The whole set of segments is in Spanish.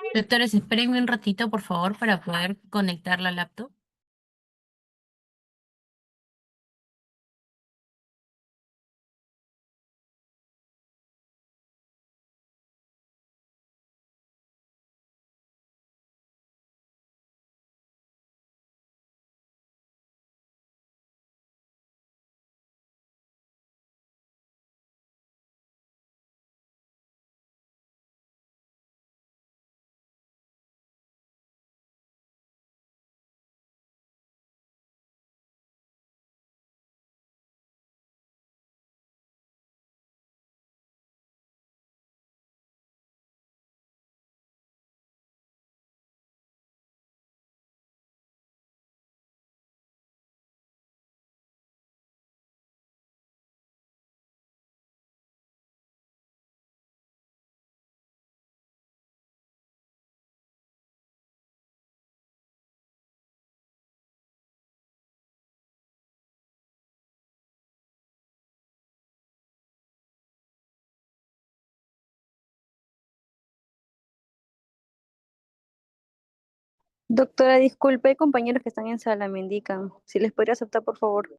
Doctores, espérenme un ratito, por favor, para poder conectar la laptop. Doctora, disculpe, hay compañeros que están en sala, me indican. Si les podría aceptar, por favor.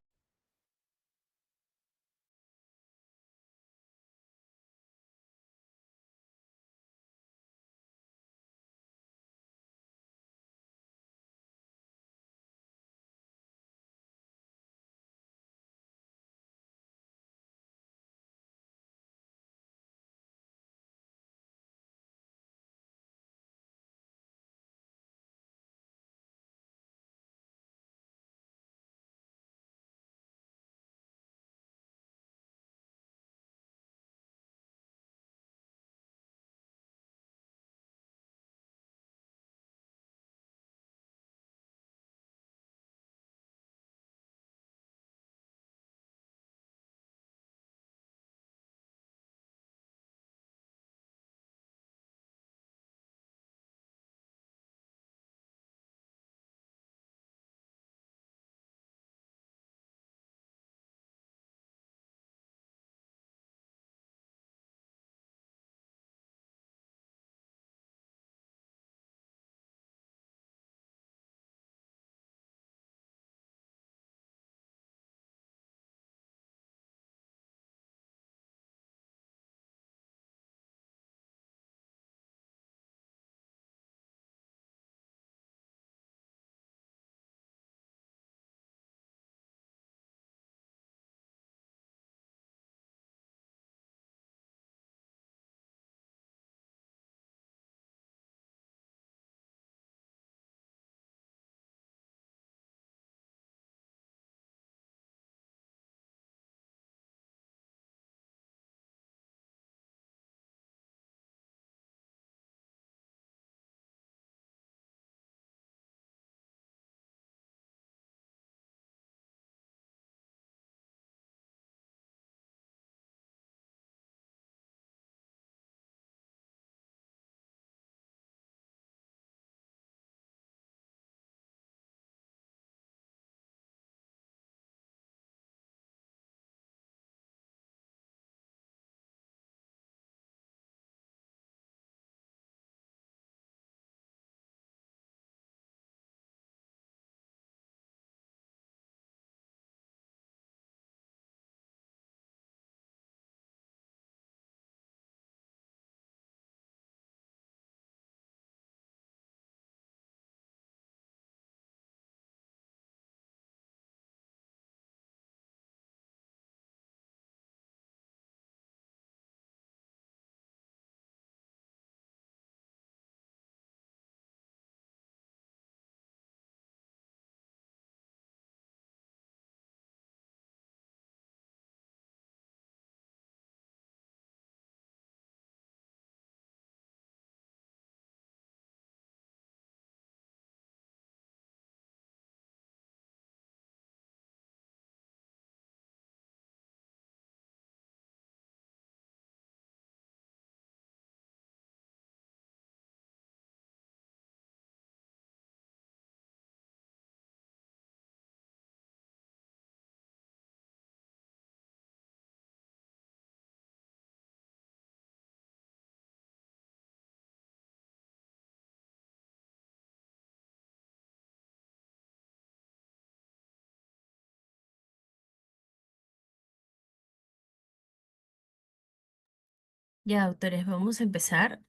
Ya, doctores, vamos a empezar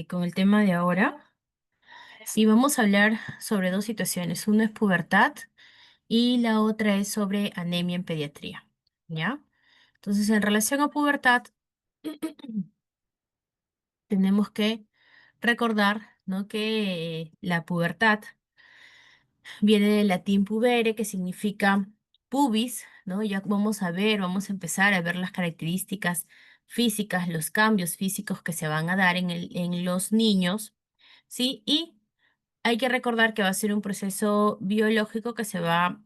con el tema de ahora. Y vamos a hablar sobre dos situaciones. Una es pubertad y la otra es sobre anemia en pediatría. ¿Ya? Entonces, en relación a pubertad, tenemos que recordar, ¿no? que la pubertad viene del latín pubere, que significa pubis, ¿no? Ya vamos a ver, vamos a empezar a ver las características físicas, los cambios físicos que se van a dar en los niños, ¿sí? Y hay que recordar que va a ser un proceso biológico que se va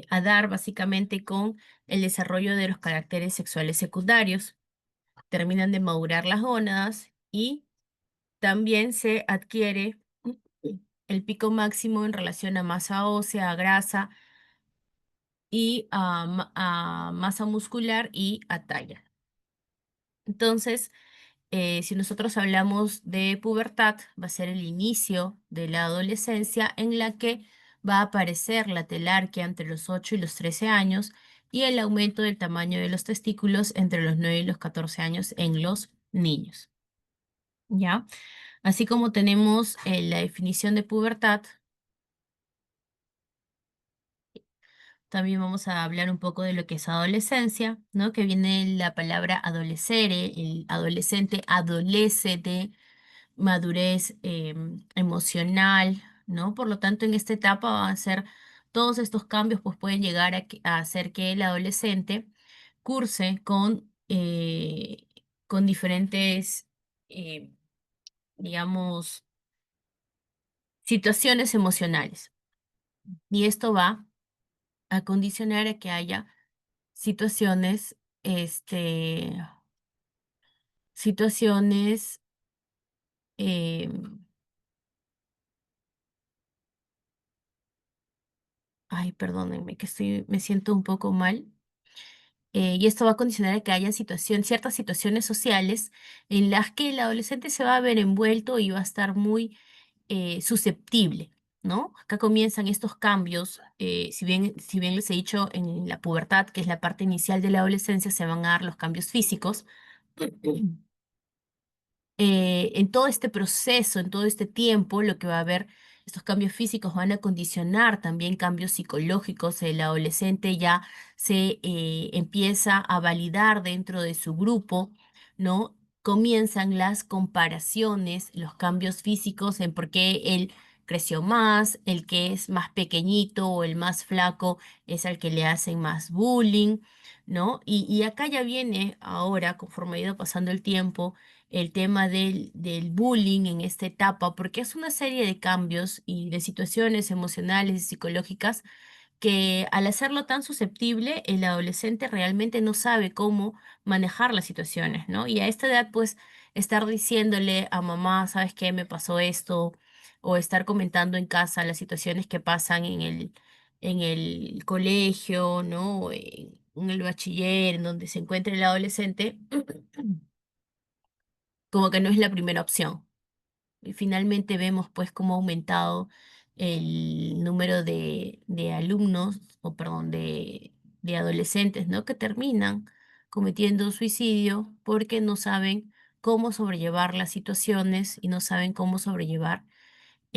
a dar básicamente con el desarrollo de los caracteres sexuales secundarios. Terminan de madurar las gónadas y también se adquiere el pico máximo en relación a masa ósea, a grasa y a masa muscular y a talla. Entonces, si nosotros hablamos de pubertad, va a ser el inicio de la adolescencia en la que va a aparecer la telarquía entre los 8 y los 13 años y el aumento del tamaño de los testículos entre los 9 y los 14 años en los niños. ¿Ya? Así como tenemos la definición de pubertad, también vamos a hablar un poco de lo que es adolescencia, ¿no? Que viene la palabra adolescere, el adolescente adolece de madurez emocional, ¿no? Por lo tanto, en esta etapa van a ser todos estos cambios, pues pueden llegar a hacer que el adolescente curse con diferentes, eh, digamos, situaciones emocionales. Y esto va a condicionar a que haya situaciones, situaciones, em, ay, perdónenme, que me siento un poco mal. Y esto va a condicionar a que haya ciertas situaciones sociales en las que el adolescente se va a ver envuelto y va a estar muy susceptible, ¿no? Acá comienzan estos cambios, si bien les he dicho en la pubertad, que es la parte inicial de la adolescencia, se van a dar los cambios físicos. En todo este proceso, en todo este tiempo, lo que va a haber, estos cambios físicos van a condicionar también cambios psicológicos. El adolescente ya se empieza a validar dentro de su grupo, ¿no? Comienzan las comparaciones, los cambios físicos en por qué él creció más, el que es más pequeñito o el más flaco es al que le hacen más bullying, ¿no? Y acá ya viene ahora, conforme ha ido pasando el tiempo, el tema del bullying en esta etapa, porque es una serie de cambios y de situaciones emocionales y psicológicas que al hacerlo tan susceptible, el adolescente realmente no sabe cómo manejar las situaciones, ¿no? Y a esta edad, pues, estar diciéndole a mamá, ¿sabes qué? Me pasó esto, o estar comentando en casa las situaciones que pasan en el colegio, ¿no? O en el bachiller, en donde se encuentra el adolescente, como que no es la primera opción. Y finalmente vemos pues cómo ha aumentado el número de alumnos, o perdón, de adolescentes, ¿no? Que terminan cometiendo suicidio porque no saben cómo sobrellevar las situaciones y no saben cómo sobrellevar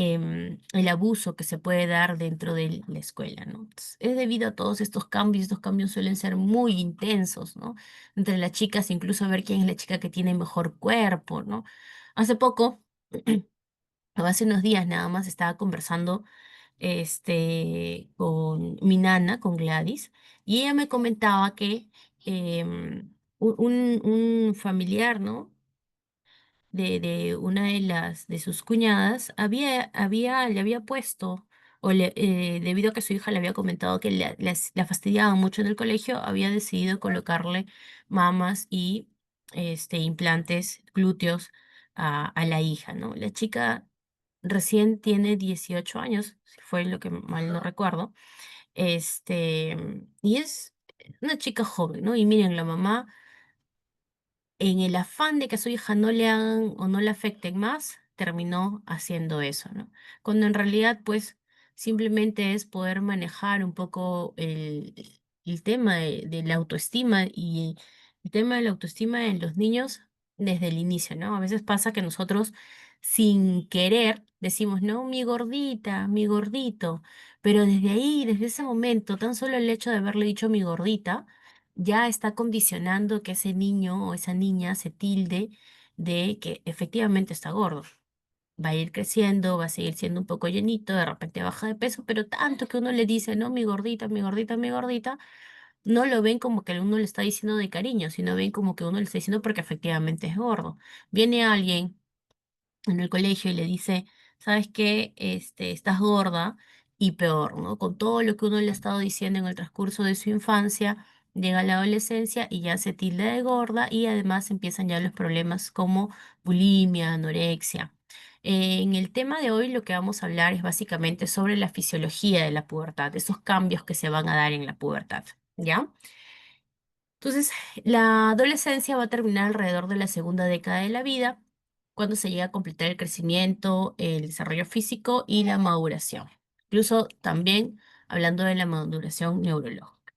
el abuso que se puede dar dentro de la escuela, ¿no? Entonces, es debido a todos estos cambios suelen ser muy intensos, ¿no? Entre las chicas, incluso ver quién es la chica que tiene mejor cuerpo, ¿no? Hace poco, o hace unos días nada más, estaba conversando con mi nana, con Gladys, y ella me comentaba que un familiar, ¿no? de una de sus cuñadas le había puesto, debido a que su hija le había comentado que la fastidiaba mucho en el colegio, había decidido colocarle mamas y implantes glúteos a la hija, ¿no? La chica recién tiene 18 años, si fue lo que mal no recuerdo, y es una chica joven, ¿no? Y miren, la mamá en el afán de que a su hija no le hagan o no le afecten más, terminó haciendo eso, ¿no? Cuando en realidad, pues, simplemente es poder manejar un poco el tema de la autoestima y El tema de la autoestima en los niños desde el inicio, ¿no? A veces pasa que nosotros sin querer decimos, no, mi gordita, mi gordito, pero desde ahí, desde ese momento, tan solo el hecho de haberle dicho mi gordita, ya está condicionando que ese niño o esa niña se tilde de que efectivamente está gordo. Va a ir creciendo, va a seguir siendo un poco llenito, de repente baja de peso, pero tanto que uno le dice, no, mi gordita, mi gordita, mi gordita, no lo ven como que uno le está diciendo de cariño, sino ven como que uno le está diciendo porque efectivamente es gordo. Viene alguien en el colegio y le dice, ¿sabes qué? Estás gorda y peor, ¿no? Con todo lo que uno le ha estado diciendo en el transcurso de su infancia, llega la adolescencia y ya se tilda de gorda y además empiezan ya los problemas como bulimia, anorexia. En el tema de hoy lo que vamos a hablar es básicamente sobre la fisiología de la pubertad, esos cambios que se van a dar en la pubertad, ¿ya? Entonces, la adolescencia va a terminar alrededor de la segunda década de la vida, cuando se llega a completar el crecimiento, el desarrollo físico y la maduración. Incluso también hablando de la maduración neurológica.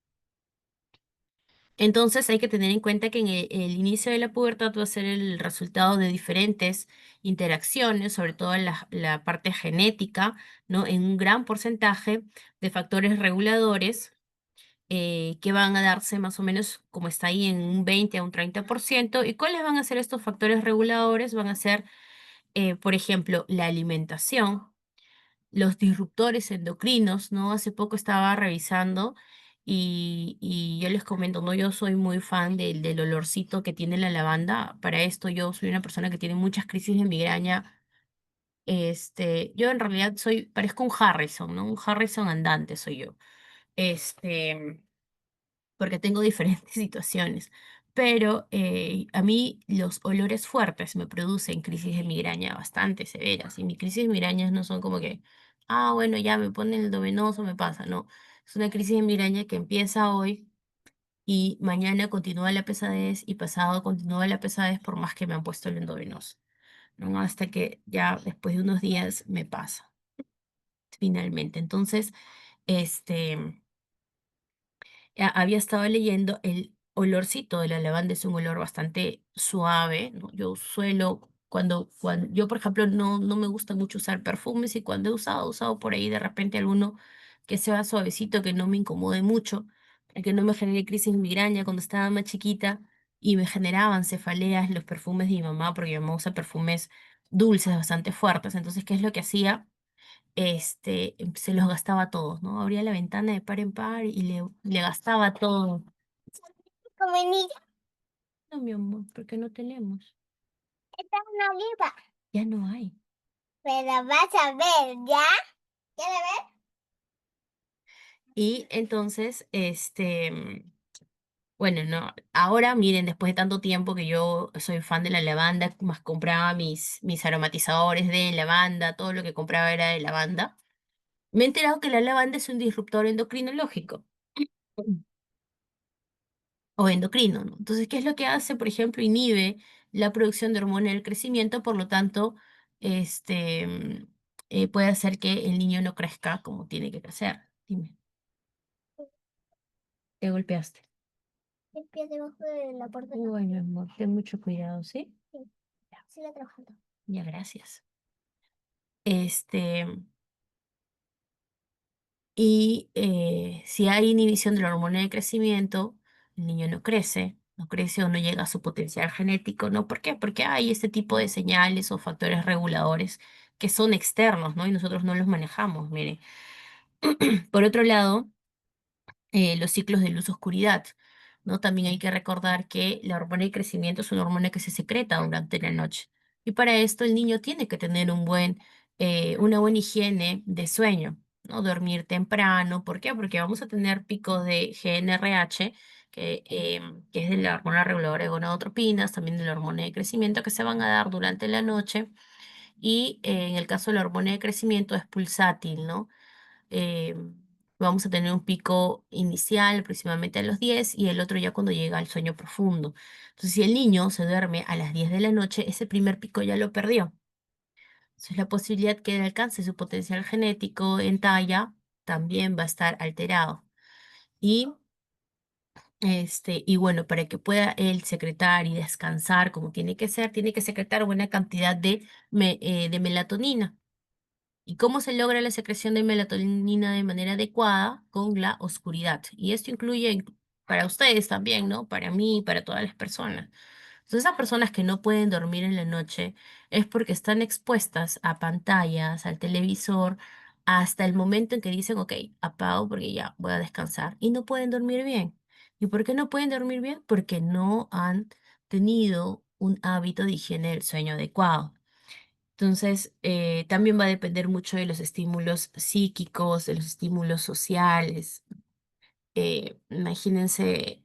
Entonces, hay que tener en cuenta que en el inicio de la pubertad va a ser el resultado de diferentes interacciones, sobre todo en la parte genética, ¿no? En un gran porcentaje de factores reguladores que van a darse más o menos como está ahí en un 20 a un 30%. ¿Y cuáles van a ser estos factores reguladores? Van a ser, por ejemplo, la alimentación, los disruptores endocrinos, ¿no? Hace poco estaba revisando y yo les comento, ¿no? Yo soy muy fan del olorcito que tiene la lavanda. Para esto yo soy una persona que tiene muchas crisis de migraña. Yo en realidad parezco un Harrison, ¿no? Un Harrison andante soy yo. Este, porque tengo diferentes situaciones. Pero a mí los olores fuertes me producen crisis de migraña bastante severas. Y mis crisis de migrañas no son como que, bueno, ya me ponen el endovenoso, me pasa. No, es una crisis de migraña que empieza hoy y mañana continúa la pesadez y pasado continúa la pesadez por más que me han puesto el endovenoso, ¿no? Hasta que ya después de unos días me pasa, finalmente. Entonces, este... había estado leyendo el olorcito de la lavanda es un olor bastante suave, ¿no? Yo suelo, cuando yo, por ejemplo, no me gusta mucho usar perfumes y cuando he usado por ahí de repente alguno que sea suavecito, que no me incomode mucho, para que no me genere crisis de migraña cuando estaba más chiquita y me generaban cefaleas los perfumes de mi mamá, porque mi mamá usa perfumes dulces, bastante fuertes. Entonces, ¿qué es lo que hacía? Se los gastaba todos, ¿no? Abría la ventana de par en par y le gastaba todo. ¿Como niña? No, mi amor, porque no tenemos. Esta es una oliva. Ya no hay. Pero vas a ver, ¿ya? ¿Quieres ver? Y entonces, bueno, no, ahora miren, después de tanto tiempo que yo soy fan de la lavanda, más compraba mis aromatizadores de lavanda, todo lo que compraba era de lavanda. Me he enterado que la lavanda es un disruptor endocrinológico o endocrino, ¿no? Entonces, ¿qué es lo que hace? Por ejemplo, inhibe la producción de hormona del crecimiento, por lo tanto, este, mm, puede hacer que el niño no crezca como tiene que crecer. Dime, te golpeaste. El pie debajo de la puerta. Uy, mi amor, ten mucho cuidado, ¿sí? Sí, ya. Sigue trabajando. Ya, gracias. Este, Y si hay inhibición de la hormona de crecimiento, el niño no crece o no llega a su potencial genético, ¿no? ¿Por qué? Porque hay este tipo de señales o factores reguladores que son externos, ¿no? Y nosotros no los manejamos, mire. Por otro lado, los ciclos de luz-oscuridad, ¿no? También hay que recordar que la hormona de crecimiento es una hormona que se secreta durante la noche. Y para esto el niño tiene que tener una buena higiene de sueño, ¿no? Dormir temprano. ¿Por qué? Porque vamos a tener picos de GnRH, que es de la hormona reguladora de gonadotropinas, también de la hormona de crecimiento, que se van a dar durante la noche. Y en el caso de la hormona de crecimiento es pulsátil, ¿no? eh, Vamos a tener un pico inicial aproximadamente a los 10 y el otro ya cuando llega al sueño profundo. Entonces, si el niño se duerme a las 10 de la noche, ese primer pico ya lo perdió. Entonces, la posibilidad que él alcance su potencial genético en talla también va a estar alterado. Y Y bueno, para que pueda él secretar y descansar como tiene que ser, tiene que secretar buena cantidad de melatonina. ¿Y cómo se logra la secreción de melatonina de manera adecuada? Con la oscuridad. Y esto incluye para ustedes también, ¿no? Para mí, para todas las personas. Entonces, esas personas que no pueden dormir en la noche es porque están expuestas a pantallas, al televisor, hasta el momento en que dicen, ok, apago porque ya voy a descansar y no pueden dormir bien. ¿Y por qué no pueden dormir bien? Porque no han tenido un hábito de higiene del sueño adecuado. Entonces, también va a depender mucho de los estímulos psíquicos, de los estímulos sociales. Imagínense,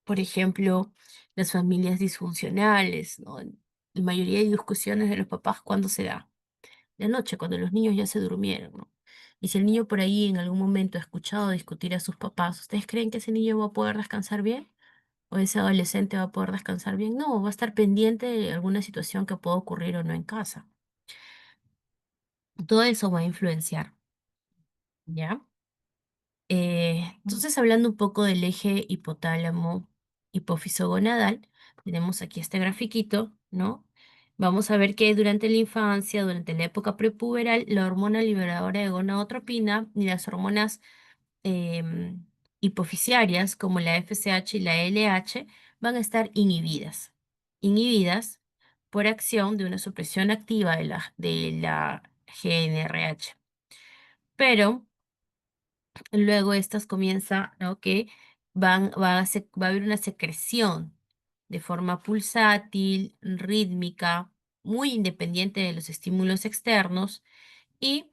por ejemplo, las familias disfuncionales, ¿no? La mayoría de discusiones de los papás, ¿cuándo se da? De noche, cuando los niños ya se durmieron, ¿no? Y si el niño por ahí en algún momento ha escuchado discutir a sus papás, ¿ustedes creen que ese niño va a poder descansar bien? ¿O ese adolescente va a poder descansar bien? No, va a estar pendiente de alguna situación que pueda ocurrir o no en casa. Todo eso va a influenciar, ¿ya? Entonces, hablando un poco del eje hipotálamo hipófiso gonadal, tenemos aquí este grafiquito, ¿no? Vamos a ver que durante la infancia, durante la época prepuberal, la hormona liberadora de gonadotropina y las hormonas em, hipofisiarias, como la FSH y la LH, van a estar inhibidas por acción de una supresión activa de la GnRH. Pero luego estas comienza, ¿no? Que va a haber una secreción de forma pulsátil, rítmica, muy independiente de los estímulos externos y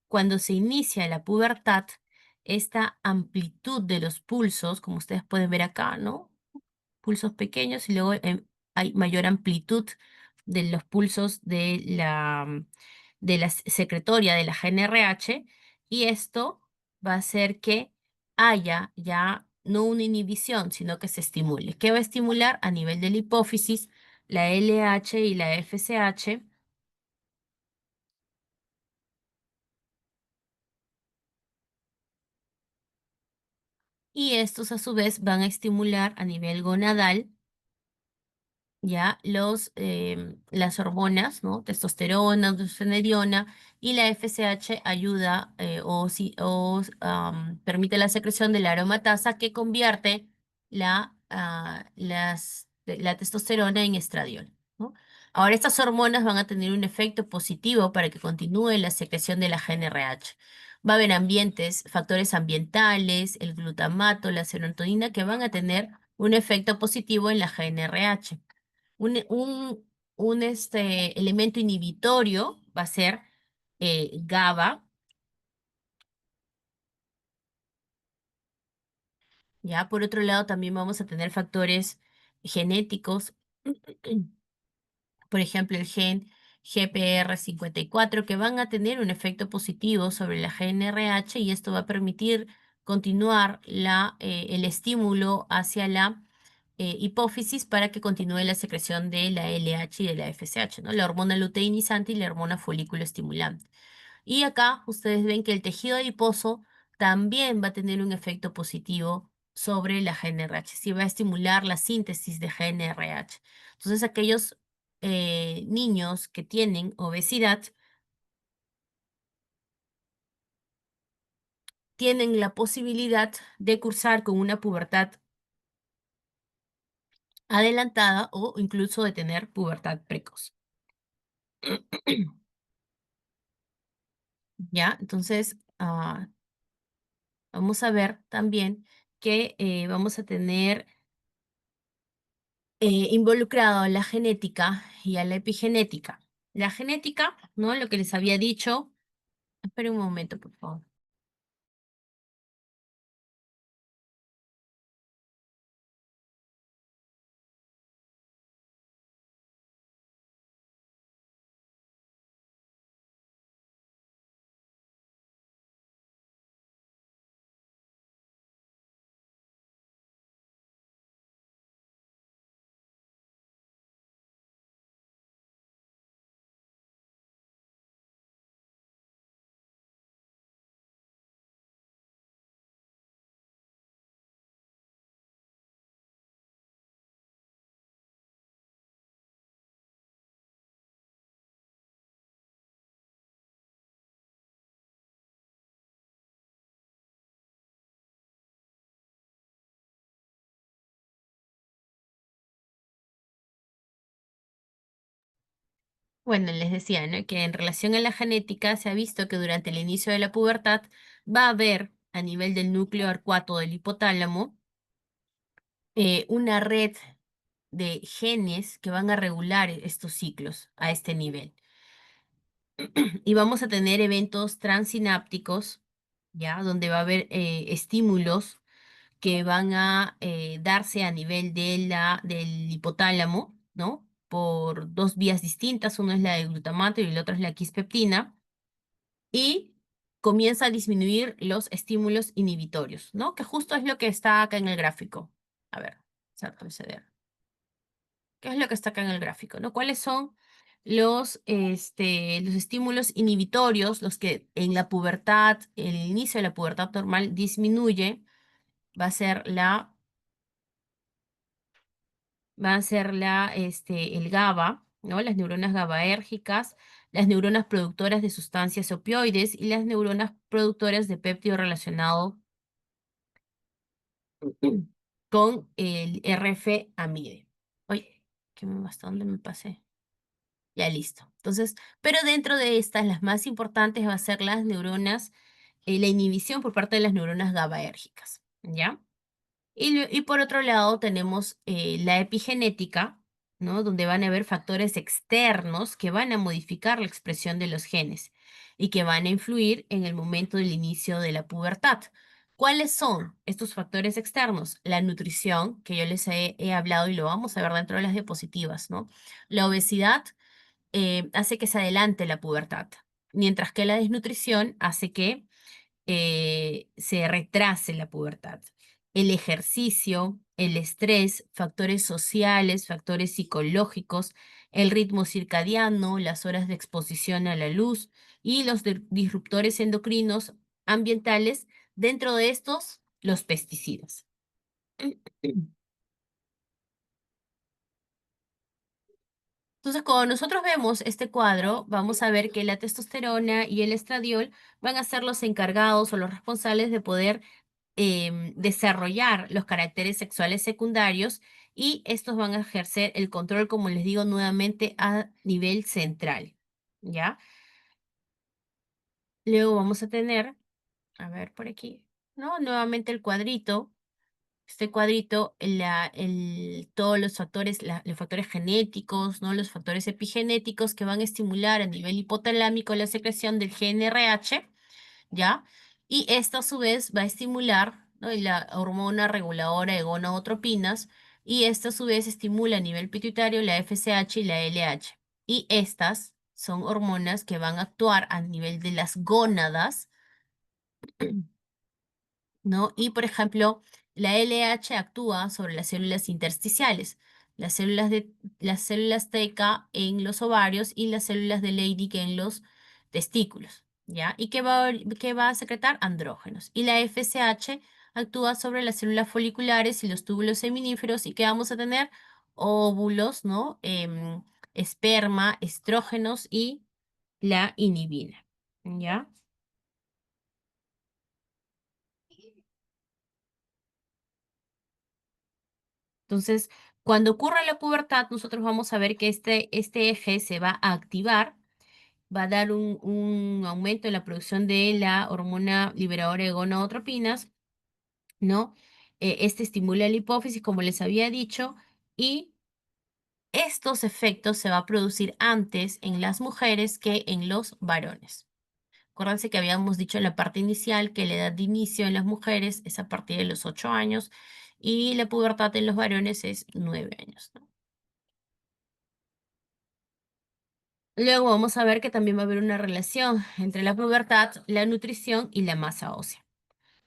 cuando se inicia la pubertad, esta amplitud de los pulsos, como ustedes pueden ver acá, ¿no? Pulsos pequeños y luego hay mayor amplitud de los pulsos de la secretoria de la GnRH y esto va a hacer que haya ya no una inhibición, sino que se estimule. ¿Qué va a estimular? A nivel de la hipófisis, la LH y la FSH. Y estos a su vez van a estimular a nivel gonadal ya las hormonas, ¿no? Testosterona, androstenediona y la FSH ayuda permite la secreción de la aromatasa que convierte la testosterona en estradiol, ¿no? Ahora estas hormonas van a tener un efecto positivo para que continúe la secreción de la GnRH. Va a haber factores ambientales, el glutamato, la serotonina que van a tener un efecto positivo en la GnRH. Un, un, un elemento inhibitorio va a ser GABA, ¿ya? Por otro lado, también vamos a tener factores genéticos, por ejemplo, el gen GPR54, que van a tener un efecto positivo sobre la GnRH y esto va a permitir continuar el estímulo hacia la hipófisis para que continúe la secreción de la LH y de la FSH, ¿no? La hormona luteinizante y la hormona folículo estimulante. Y acá ustedes ven que el tejido adiposo también va a tener un efecto positivo sobre la GnRH, sí va a estimular la síntesis de GnRH. Entonces, aquellos niños que tienen obesidad tienen la posibilidad de cursar con una pubertad adelantada o incluso de tener pubertad precoz. ¿Ya? Entonces, vamos a ver también que vamos a tener involucrado a la genética y a la epigenética. La genética, ¿no? Lo que les había dicho. Espera un momento, por favor. Bueno, les decía, ¿no? Que en relación a la genética se ha visto que durante el inicio de la pubertad va a haber a nivel del núcleo arcuato del hipotálamo una red de genes que van a regular estos ciclos a este nivel. Y vamos a tener eventos transinápticos, ¿ya? Donde va a haber estímulos que van a darse a nivel del hipotálamo, ¿no? Por dos vías distintas, una es la de glutamato y la otra es la quispeptina, y comienza a disminuir los estímulos inhibitorios, ¿no? Que justo es lo que está acá en el gráfico. A ver, vamos a retroceder. ¿Qué es lo que está acá en el gráfico, ¿no? ¿Cuáles son los estímulos inhibitorios, los que en la pubertad, el inicio de la pubertad normal disminuye? Va a ser el GABA, ¿no? Las neuronas GABAérgicas, las neuronas productoras de sustancias opioides y las neuronas productoras de péptido relacionado con el RF-amide. Oye, ¿hasta dónde me pasé? Ya listo. Entonces, pero dentro de estas, las más importantes va a ser las neuronas, la inhibición por parte de las neuronas GABAérgicas, ¿ya? Y por otro lado tenemos la epigenética, ¿no? Donde van a haber factores externos que van a modificar la expresión de los genes y que van a influir en el momento del inicio de la pubertad. ¿Cuáles son estos factores externos? La nutrición, que yo les he hablado y lo vamos a ver dentro de las diapositivas, ¿no? La obesidad hace que se adelante la pubertad, mientras que la desnutrición hace que se retrase la pubertad. El ejercicio, el estrés, factores sociales, factores psicológicos, el ritmo circadiano, las horas de exposición a la luz y los disruptores endocrinos ambientales, dentro de estos, los pesticidas. Entonces, cuando nosotros vemos este cuadro, vamos a ver que la testosterona y el estradiol van a ser los encargados o los responsables de poder desarrollar los caracteres sexuales secundarios y estos van a ejercer el control, como les digo nuevamente, a nivel central, ¿ya? Luego vamos a tener, a ver por aquí, ¿no? Nuevamente el cuadrito. Este cuadrito, todos los factores, los factores genéticos, ¿no? Los factores epigenéticos que van a estimular a nivel hipotalámico la secreción del GnRH, ¿ya? Y esto a su vez va a estimular, ¿no? Y la hormona reguladora de gonadotropinas, y esto a su vez estimula a nivel pituitario la FSH y la LH. Y estas son hormonas que van a actuar a nivel de las gónadas, ¿no? Y por ejemplo, la LH actúa sobre las células intersticiales, las células TK en los ovarios y las células de Leydig en los testículos, ¿ya? ¿Y qué va a secretar? Andrógenos. Y la FSH actúa sobre las células foliculares y los túbulos seminíferos y ¿qué vamos a tener? Óvulos, ¿no? Esperma, estrógenos y la inhibina, ¿ya? Entonces, cuando ocurra la pubertad, nosotros vamos a ver que este eje se va a activar, va a dar un aumento en la producción de la hormona liberadora de gonadotropinas, ¿no? Este estimula la hipófisis, como les había dicho, y estos efectos se va a producir antes en las mujeres que en los varones. Acuérdense que habíamos dicho en la parte inicial que la edad de inicio en las mujeres es a partir de los 8 años y la pubertad en los varones es 9 años, ¿no? Luego vamos a ver que también va a haber una relación entre la pubertad, la nutrición y la masa ósea,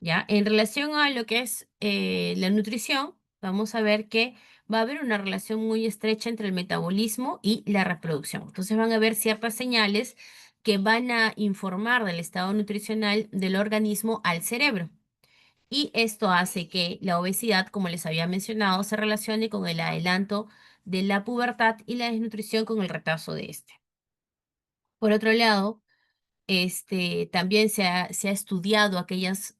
¿ya? En relación a lo que es la nutrición, vamos a ver que va a haber una relación muy estrecha entre el metabolismo y la reproducción. Entonces van a haber ciertas señales que van a informar del estado nutricional del organismo al cerebro. Y esto hace que la obesidad, como les había mencionado, se relacione con el adelanto de la pubertad y la desnutrición con el retraso de este. Por otro lado, también se ha estudiado aquellas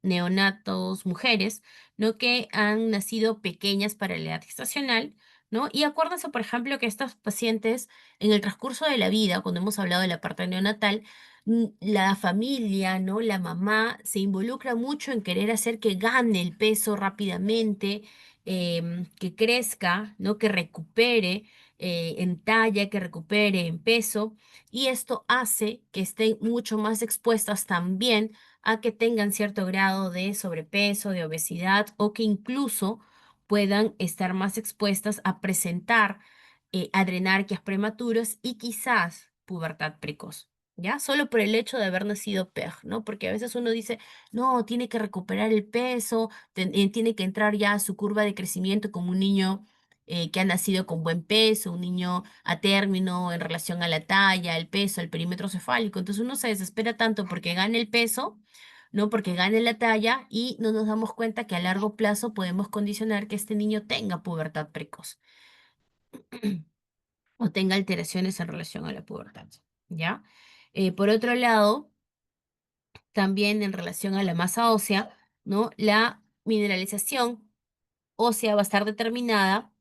neonatos mujeres, ¿no? Que han nacido pequeñas para la edad gestacional, ¿no? Y acuérdense, por ejemplo, que estos pacientes, en el transcurso de la vida, cuando hemos hablado de la parte neonatal, la familia, ¿no? La mamá se involucra mucho en querer hacer que gane el peso rápidamente, que crezca, ¿no? Que recupere en talla, que recupere en peso. Y esto hace que estén mucho más expuestas también a que tengan cierto grado de sobrepeso, de obesidad o que incluso puedan estar más expuestas a presentar adrenarquias prematuras y quizás pubertad precoz. ¿Ya? Solo por el hecho de haber nacido PEG, ¿no? Porque a veces uno dice, no, tiene que recuperar el peso, tiene que entrar ya a su curva de crecimiento como un niño que ha nacido con buen peso, un niño a término en relación a la talla, el peso, el perímetro cefálico. Entonces uno se desespera tanto porque gane el peso, ¿no? Porque gane la talla y no nos damos cuenta que a largo plazo podemos condicionar que este niño tenga pubertad precoz o tenga alteraciones en relación a la pubertad, ¿ya? Por otro lado, también en relación a la masa ósea, ¿no? La mineralización ósea va a estar determinada.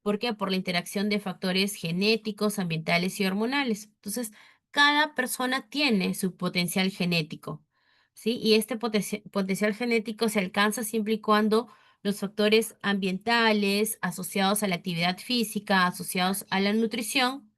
¿Por qué? Por la interacción de factores genéticos, ambientales y hormonales. Entonces, cada persona tiene su potencial genético, ¿sí? Y este potencial genético se alcanza siempre y cuando los factores ambientales asociados a la actividad física, asociados a la nutrición,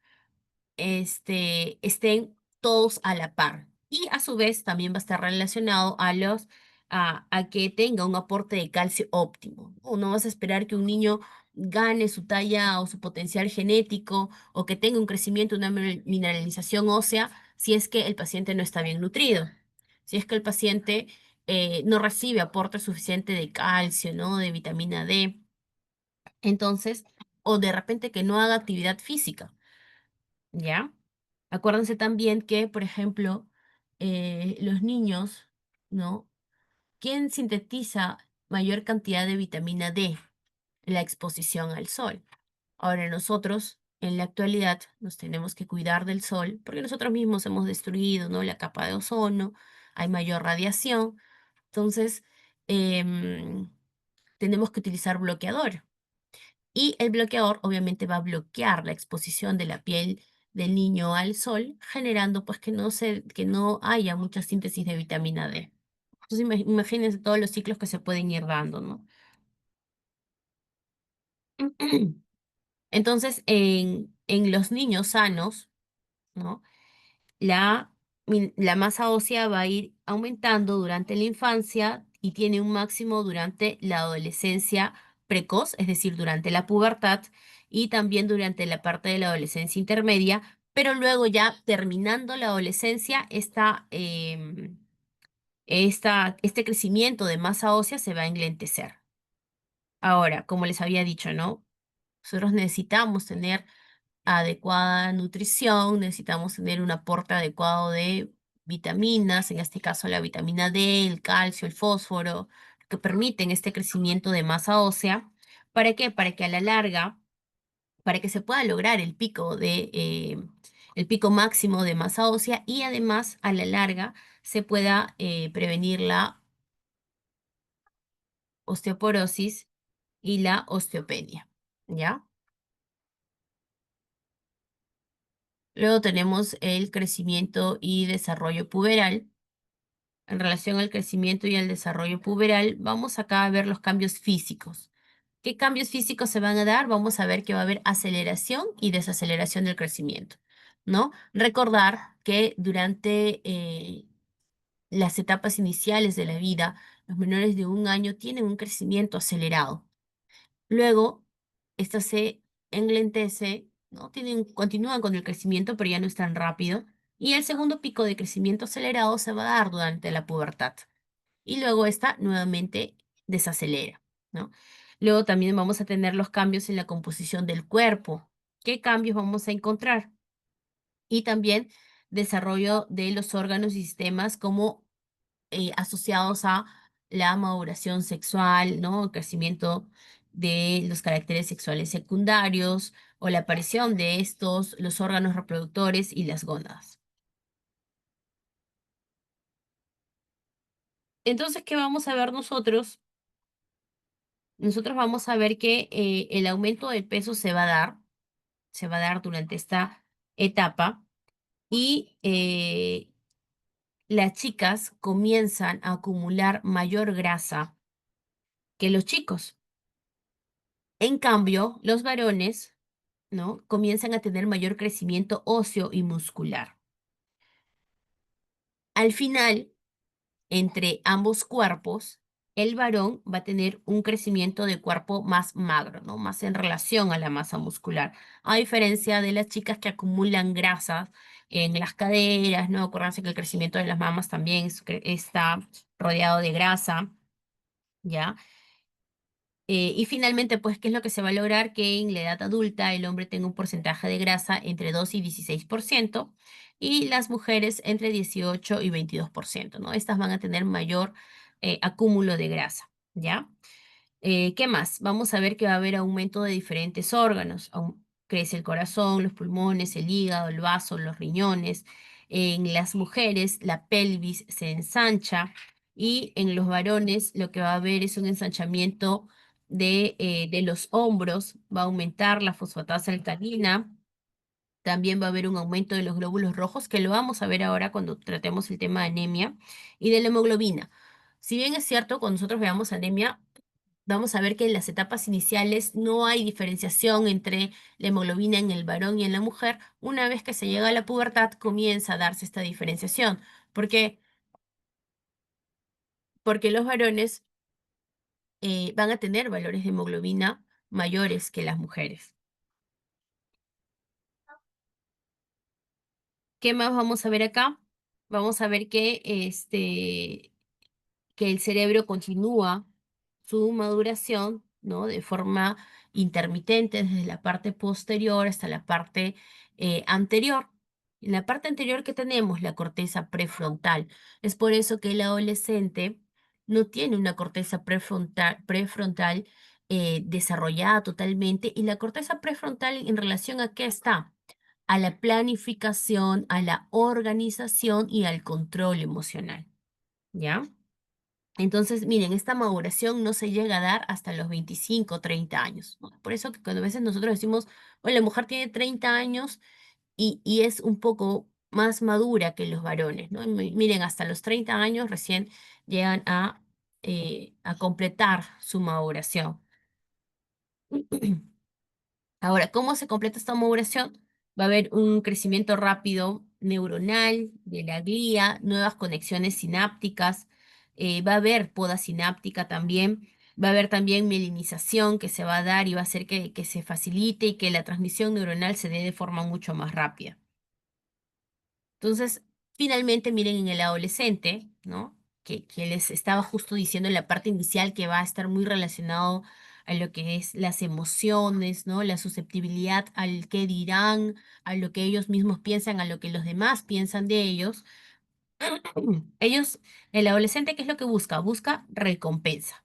estén todos a la par. Y a su vez también va a estar relacionado a que tenga un aporte de calcio óptimo, ¿no? No vas a esperar que un niño gane su talla o su potencial genético o que tenga un crecimiento, una mineralización ósea si es que el paciente no está bien nutrido, si es que el paciente no recibe aporte suficiente de calcio, ¿no? De vitamina D. Entonces, o de repente que no haga actividad física. ¿Ya? Acuérdense también que, por ejemplo, los niños, ¿no? ¿Quién sintetiza mayor cantidad de vitamina D? La exposición al sol. Ahora nosotros, en la actualidad, nos tenemos que cuidar del sol porque nosotros mismos hemos destruido, ¿no? La capa de ozono, hay mayor radiación. Entonces, em, tenemos que utilizar bloqueador. Y el bloqueador obviamente va a bloquear la exposición de la piel del niño al sol, generando pues que no haya mucha síntesis de vitamina D. Entonces imagínense todos los ciclos que se pueden ir dando, ¿no? Entonces, en los niños sanos, ¿no? La masa ósea va a ir aumentando durante la infancia y tiene un máximo durante la adolescencia precoz, es decir, durante la pubertad y también durante la parte de la adolescencia intermedia, pero luego ya terminando la adolescencia, este crecimiento de masa ósea se va a englentecer. Ahora, como les había dicho, ¿no? Nosotros necesitamos tener adecuada nutrición, necesitamos tener un aporte adecuado de vitaminas, en este caso la vitamina D, el calcio, el fósforo, que permiten este crecimiento de masa ósea. ¿Para qué? Para que a la larga, para que se pueda lograr el pico máximo de masa ósea y además a la larga se pueda prevenir la osteoporosis y la osteopenia, ¿ya? Luego tenemos el crecimiento y desarrollo puberal. En relación al crecimiento y al desarrollo puberal, vamos acá a ver los cambios físicos. ¿Qué cambios físicos se van a dar? Vamos a ver que va a haber aceleración y desaceleración del crecimiento, ¿no? Recordar que durante las etapas iniciales de la vida, los menores de un año tienen un crecimiento acelerado. Luego, esta se enlentece, ¿no? Continúan con el crecimiento, pero ya no es tan rápido. Y el segundo pico de crecimiento acelerado se va a dar durante la pubertad. Y luego esta nuevamente desacelera, ¿no? Luego también vamos a tener los cambios en la composición del cuerpo. ¿Qué cambios vamos a encontrar? Y también desarrollo de los órganos y sistemas como asociados a la maduración sexual, ¿no? El crecimiento de los caracteres sexuales secundarios o la aparición de estos, los órganos reproductores y las gónadas. Entonces, ¿qué vamos a ver nosotros? nosotros vamos a ver que el aumento del peso se va a dar durante esta etapa y las chicas comienzan a acumular mayor grasa que los chicos. En cambio, los varones, ¿no? Comienzan a tener mayor crecimiento óseo y muscular. Al final, entre ambos cuerpos, el varón va a tener un crecimiento de cuerpo más magro, ¿no? Más en relación a la masa muscular, a diferencia de las chicas que acumulan grasas en las caderas, ¿no? Acuérdense que el crecimiento de las mamas también está rodeado de grasa, ¿ya? Y finalmente, pues, ¿qué es lo que se va a lograr? Que en la edad adulta el hombre tenga un porcentaje de grasa entre 2 y 16% y las mujeres entre 18 y 22%, ¿no? Estas van a tener mayor acúmulo de grasa, ¿ya? ¿Qué más? Vamos a ver que va a haber aumento de diferentes órganos. Crece el corazón, los pulmones, el hígado, el vaso, los riñones. En las mujeres, la pelvis se ensancha y en los varones lo que va a haber es un ensanchamiento de los hombros, va a aumentar la fosfatasa alcalina. También va a haber un aumento de los glóbulos rojos, que lo vamos a ver ahora cuando tratemos el tema de anemia, y de la hemoglobina. Si bien es cierto, cuando nosotros veamos anemia, vamos a ver que en las etapas iniciales no hay diferenciación entre la hemoglobina en el varón y en la mujer. Una vez que se llega a la pubertad, comienza a darse esta diferenciación. ¿Por qué? Porque los varones van a tener valores de hemoglobina mayores que las mujeres. ¿Qué más vamos a ver acá? Vamos a ver que el cerebro continúa su maduración, ¿no? De forma intermitente desde la parte posterior hasta la parte anterior. En la parte anterior que tenemos la corteza prefrontal. Es por eso que el adolescente no tiene una corteza prefrontal desarrollada totalmente y la corteza prefrontal en relación a qué está, a la planificación, a la organización y al control emocional, ¿ya? Entonces, miren, esta maduración no se llega a dar hasta los 25, 30 años, ¿no? Por eso que cuando a veces nosotros decimos, oye, la mujer tiene 30 años y es un poco más madura que los varones, ¿no? Miren, hasta los 30 años recién llegan a completar su maduración. Ahora, ¿cómo se completa esta maduración? Va a haber un crecimiento rápido neuronal de la glía, nuevas conexiones sinápticas, va a haber poda sináptica también, va a haber también mielinización que se va a dar y va a hacer que se facilite y que la transmisión neuronal se dé de forma mucho más rápida. Entonces, finalmente, miren en el adolescente, ¿no? Que les estaba justo diciendo en la parte inicial que va a estar muy relacionado a lo que es las emociones, ¿no? La susceptibilidad al qué dirán, a lo que ellos mismos piensan, a lo que los demás piensan de ellos. Ellos, el adolescente, ¿qué es lo que busca? Busca recompensa.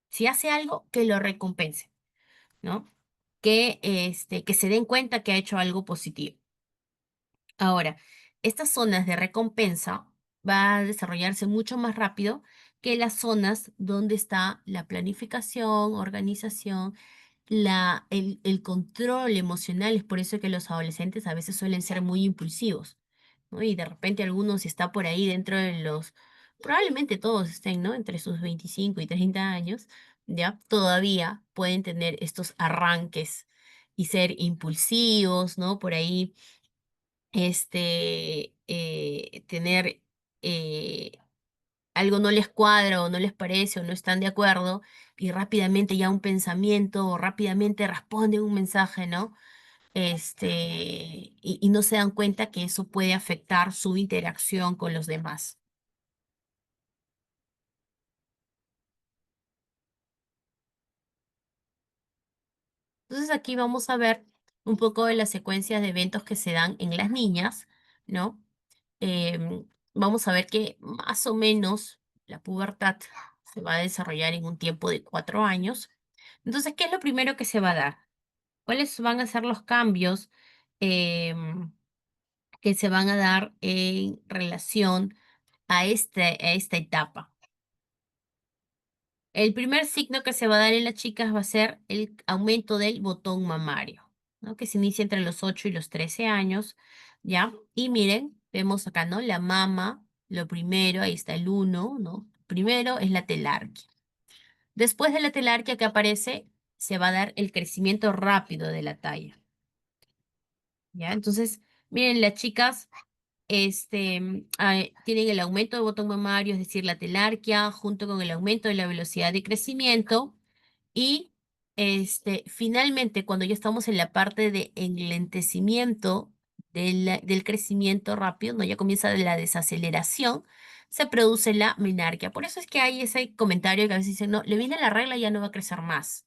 Si hace algo, que lo recompense, ¿no? Que se den cuenta que ha hecho algo positivo. Ahora, estas zonas de recompensa va a desarrollarse mucho más rápido que las zonas donde está la planificación, organización, el control emocional. Es por eso que los adolescentes a veces suelen ser muy impulsivos, ¿no? Y de repente algunos, si está por ahí dentro de probablemente todos estén, ¿no? Entre sus 25 y 30 años, ¿ya? Todavía pueden tener estos arranques y ser impulsivos, ¿no? Por ahí tener eh, algo no les cuadra o no les parece o no están de acuerdo y rápidamente ya un pensamiento o rápidamente responden un mensaje, ¿no? Y no se dan cuenta que eso puede afectar su interacción con los demás. Entonces aquí vamos a ver un poco de las secuencias de eventos que se dan en las niñas, ¿no? Vamos a ver que más o menos la pubertad se va a desarrollar en un tiempo de 4 años. Entonces, ¿qué es lo primero que se va a dar? ¿Cuáles van a ser los cambios em, que se van a dar en relación a esta etapa? El primer signo que se va a dar en las chicas va a ser el aumento del botón mamario, ¿no? Que se inicia entre los 8 y los 13 años, ¿ya? Y miren, vemos acá, ¿no? La mama, lo primero, ahí está el uno, ¿no? Primero es la telarquia. Después de la telarquia que aparece, se va a dar el crecimiento rápido de la talla, ¿ya? Entonces, miren, las chicas tienen el aumento del botón mamario, es decir, la telarquia, junto con el aumento de la velocidad de crecimiento. Y finalmente, cuando ya estamos en la parte de enlentecimiento del crecimiento rápido, ¿no? Ya comienza la desaceleración, se produce la menarquia. Por eso es que hay ese comentario que a veces dicen, no, le viene la regla y ya no va a crecer más.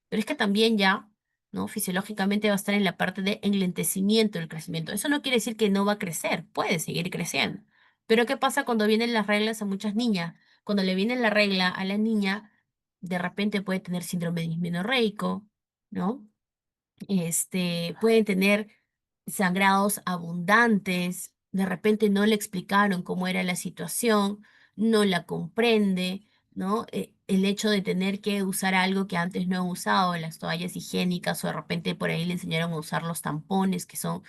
Pero es que también ya, ¿no? Fisiológicamente va a estar en la parte de enlentecimiento del crecimiento. Eso no quiere decir que no va a crecer, puede seguir creciendo. Pero ¿qué pasa cuando vienen las reglas a muchas niñas? Cuando le viene la regla a la niña, de repente puede tener síndrome de dismenorreico, ¿no? Pueden tener sangrados abundantes, de repente no le explicaron cómo era la situación, no la comprende, ¿no? El hecho de tener que usar algo que antes no ha usado, las toallas higiénicas, o de repente por ahí le enseñaron a usar los tampones que son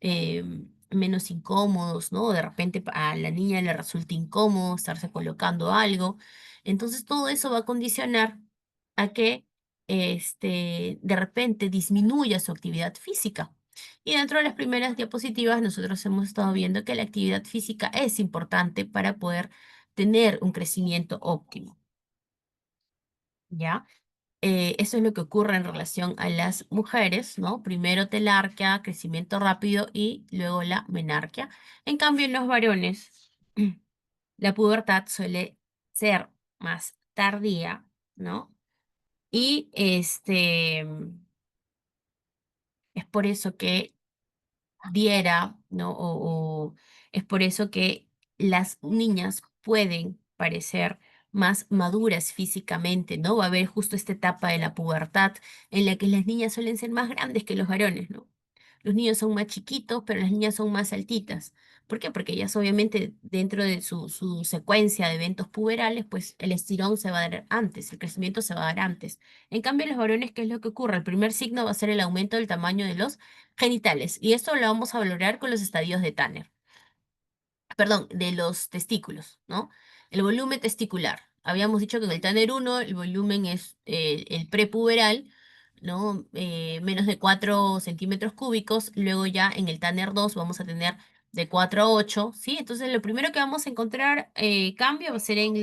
eh, menos incómodos, ¿no? De repente a la niña le resulta incómodo estarse colocando algo. Entonces todo eso va a condicionar a que de repente disminuya su actividad física. Y dentro de las primeras diapositivas nosotros hemos estado viendo que la actividad física es importante para poder tener un crecimiento óptimo, ¿ya? Eso es lo que ocurre en relación a las mujeres, ¿no? Primero telarquia, crecimiento rápido y luego la menarquia. En cambio, en los varones, la pubertad suele ser más tardía, ¿no? Y es por eso que ¿no? O es por eso que las niñas pueden parecer más maduras físicamente, ¿no? Va a haber justo esta etapa de la pubertad en la que las niñas suelen ser más grandes que los varones, ¿no? Los niños son más chiquitos, pero las niñas son más altitas. ¿Por qué? Porque ellas obviamente dentro de su secuencia de eventos puberales, pues el estirón se va a dar antes, el crecimiento se va a dar antes. En cambio, en los varones, ¿qué es lo que ocurre? El primer signo va a ser el aumento del tamaño de los genitales. Y esto lo vamos a valorar con los estadios de Tanner, perdón, de los testículos, ¿no? El volumen testicular. Habíamos dicho que en el Tanner uno el volumen es el prepuberal, ¿no? Menos de 4 centímetros cúbicos. Luego ya en el Tanner 2 vamos a tener de 4 a 8, ¿sí? Entonces lo primero que vamos a encontrar cambio va a ser en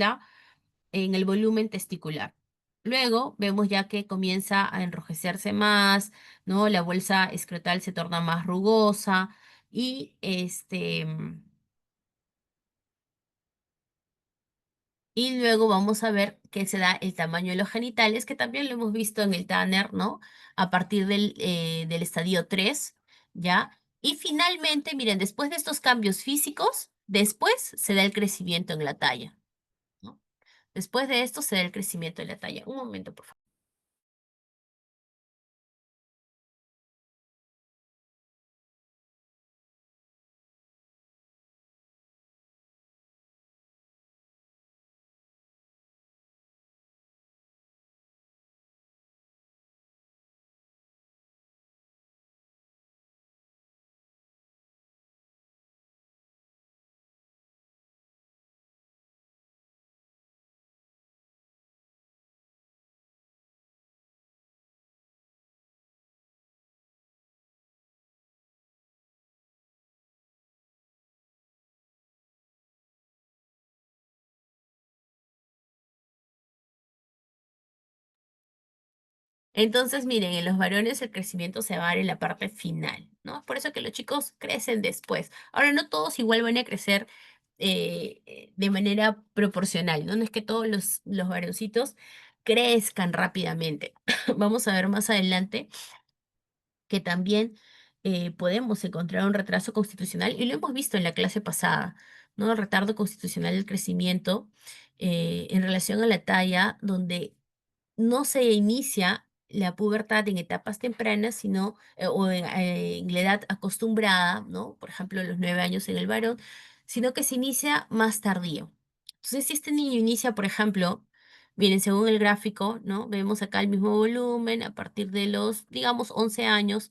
el volumen testicular. Luego vemos ya que comienza a enrojecerse más, ¿no? La bolsa escrotal se torna más rugosa y y luego vamos a ver que se da el tamaño de los genitales, que también lo hemos visto en el Tanner, ¿no? A partir del estadio 3, ¿ya? Y finalmente, miren, después de estos cambios físicos, después se da el crecimiento en la talla, ¿no? Después de esto se da el crecimiento en la talla. Un momento, por favor. Entonces, miren, en los varones el crecimiento se va a dar en la parte final, ¿no? Es por eso que los chicos crecen después. Ahora, no todos igual van a crecer de manera proporcional, ¿no? No es que todos los varoncitos crezcan rápidamente. Vamos a ver más adelante que también podemos encontrar un retraso constitucional, y lo hemos visto en la clase pasada, ¿no? El retardo constitucional del crecimiento en relación a la talla, donde no se inicia la pubertad en etapas tempranas, sino, en la edad acostumbrada, ¿no? Por ejemplo, los 9 años en el varón, sino que se inicia más tardío. Entonces, si este niño inicia, por ejemplo, Miren, según el gráfico, ¿no? Vemos acá el mismo volumen a partir de los, digamos, 11 años,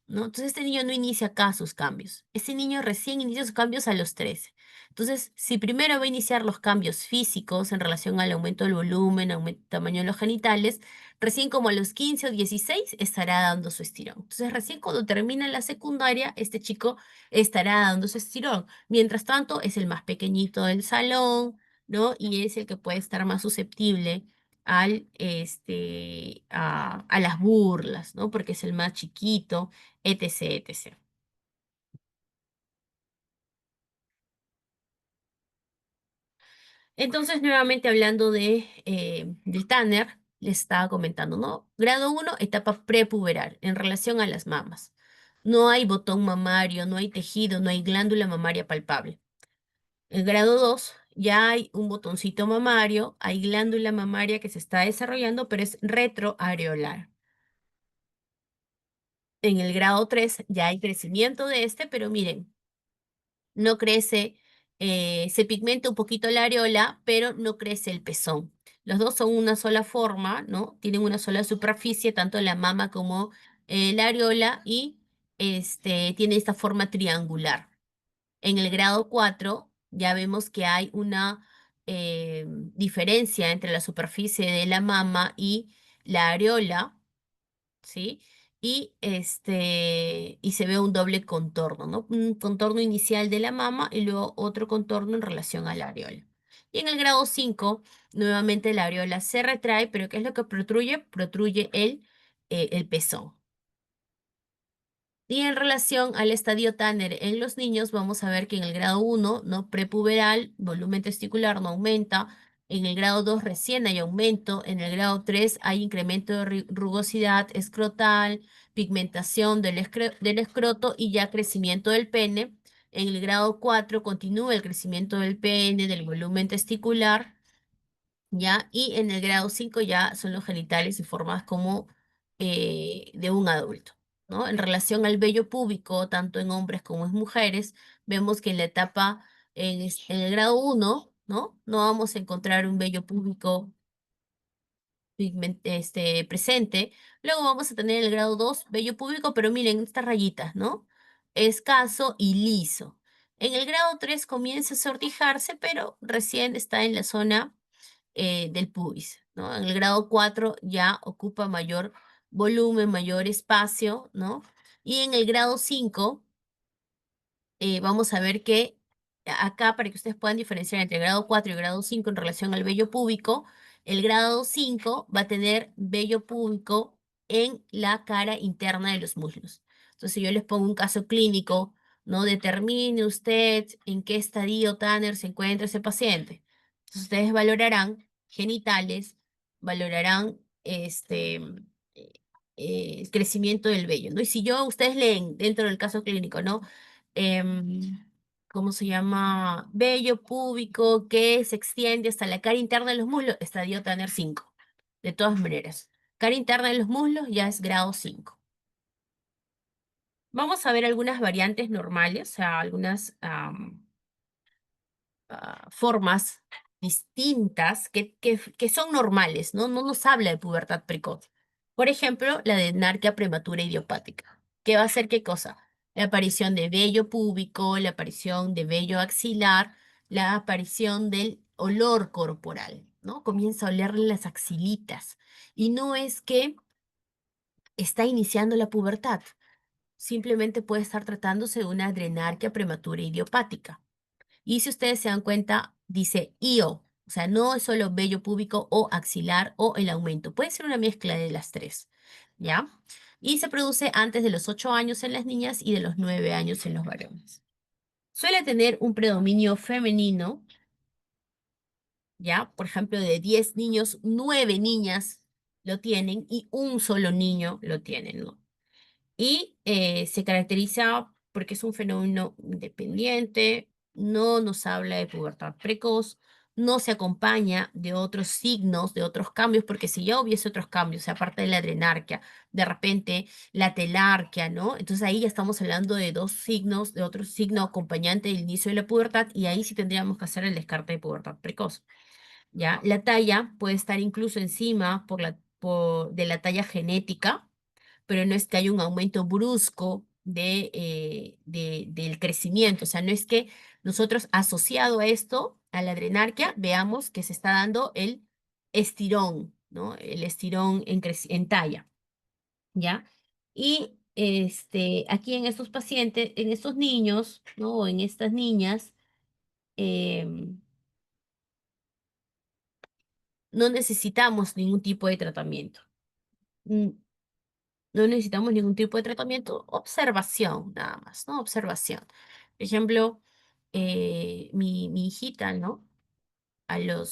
¿no? Entonces este niño no inicia acá sus cambios. Este niño recién inicia sus cambios a los 13. Entonces, si primero va a iniciar los cambios físicos en relación al aumento del volumen, aumento del tamaño de los genitales, recién como a los 15 o 16 estará dando su estirón. Entonces, recién cuando termina la secundaria, este chico estará dando su estirón. Mientras tanto, es el más pequeñito del salón, ¿no? Y es el que puede estar más susceptible a las burlas, ¿no? Porque es el más chiquito, etc., etc. Entonces, nuevamente hablando del Tanner, les estaba comentando, ¿no? Grado uno, etapa prepuberal, en relación a las mamas. No hay botón mamario, no hay tejido, no hay glándula mamaria palpable. En grado 2 ya hay un botoncito mamario, hay glándula mamaria que se está desarrollando, pero es retroareolar. En el grado 3 ya hay crecimiento de este, pero miren, no crece, se pigmenta un poquito la areola, pero no crece el pezón. Los dos son una sola forma, ¿no? Tienen una sola superficie, tanto la mama como la areola, y tiene esta forma triangular. En el grado 4 ya vemos que hay una diferencia entre la superficie de la mama y la areola, ¿sí? Y se ve un doble contorno, ¿no? Un contorno inicial de la mama y luego otro contorno en relación a la areola. Y en el grado 5 nuevamente la areola se retrae, pero ¿qué es lo que protruye? Protruye el pezón. Y en relación al estadio Tanner en los niños, vamos a ver que en el grado 1, ¿no? Prepuberal, volumen testicular no aumenta. En el grado 2 recién hay aumento. En el grado 3 hay incremento de rugosidad escrotal, pigmentación del escroto y ya crecimiento del pene. En el grado 4 continúa el crecimiento del pene, del volumen testicular. ¿Ya? Y en el grado 5 ya son los genitales y formas como de un adulto, ¿no? En relación al vello púbico, tanto en hombres como en mujeres, vemos que en la etapa, en el grado 1, ¿no? No vamos a encontrar un vello púbico presente. Luego vamos a tener en el grado 2 vello púbico, pero miren estas rayitas, ¿no? Escaso y liso. En el grado 3 comienza a sortijarse, pero recién está en la zona del pubis, ¿no? En el grado 4 ya ocupa mayor volumen, mayor espacio, ¿no? Y en el grado 5 vamos a ver que acá, para que ustedes puedan diferenciar entre el grado 4 y el grado 5 en relación al vello púbico, el grado 5 va a tener vello púbico en la cara interna de los muslos. Entonces, si yo les pongo un caso clínico, ¿no? Determine usted en qué estadio Tanner se encuentra ese paciente. Entonces, ustedes valorarán genitales, valorarán el crecimiento del vello, ¿no? Y si ustedes leen dentro del caso clínico, ¿no? ¿Cómo se llama? Vello púbico que se extiende hasta la cara interna de los muslos, estadio Tanner 5. De todas maneras, cara interna de los muslos ya es grado 5. Vamos a ver algunas variantes normales, o sea, algunas formas distintas que son normales, ¿no? No nos habla de pubertad precoz. Por ejemplo, la de enarquia prematura idiopática. ¿Qué va a hacer qué cosa? La aparición de vello púbico, la aparición de vello axilar, la aparición del olor corporal, ¿no? Comienza a olerle las axilitas. Y no es que está iniciando la pubertad, simplemente puede estar tratándose de una adrenarquia prematura idiopática. Y si ustedes se dan cuenta, dice IO, o sea, no es solo vello púbico o axilar o el aumento, puede ser una mezcla de las tres, ¿ya? Y se produce antes de los 8 años en las niñas y de los 9 años en los varones. Suele tener un predominio femenino, ¿ya? Por ejemplo, de 10 niños, 9 niñas lo tienen y un solo niño lo tienen, ¿no? Y se caracteriza porque es un fenómeno independiente, no nos habla de pubertad precoz, no se acompaña de otros signos, de otros cambios, porque si ya hubiese otros cambios, aparte de la adrenarquia, de repente la telarquia, ¿no? Entonces ahí ya estamos hablando de dos signos, de otro signo acompañante del inicio de la pubertad, y ahí sí tendríamos que hacer el descarte de pubertad precoz. ¿ya? La talla puede estar incluso encima de la talla genética, pero no es que haya un aumento brusco del crecimiento. O sea, no es que nosotros asociado a esto, a la adrenarquia, veamos que se está dando el estirón, ¿no? El estirón en talla, ¿ya? Y aquí en estos pacientes, en estos niños, ¿no? O en estas niñas, em, no necesitamos ningún tipo de tratamiento. Mm, No necesitamos ningún tipo de tratamiento, observación nada más, ¿no? Observación. Por ejemplo, mi hijita, ¿no? A los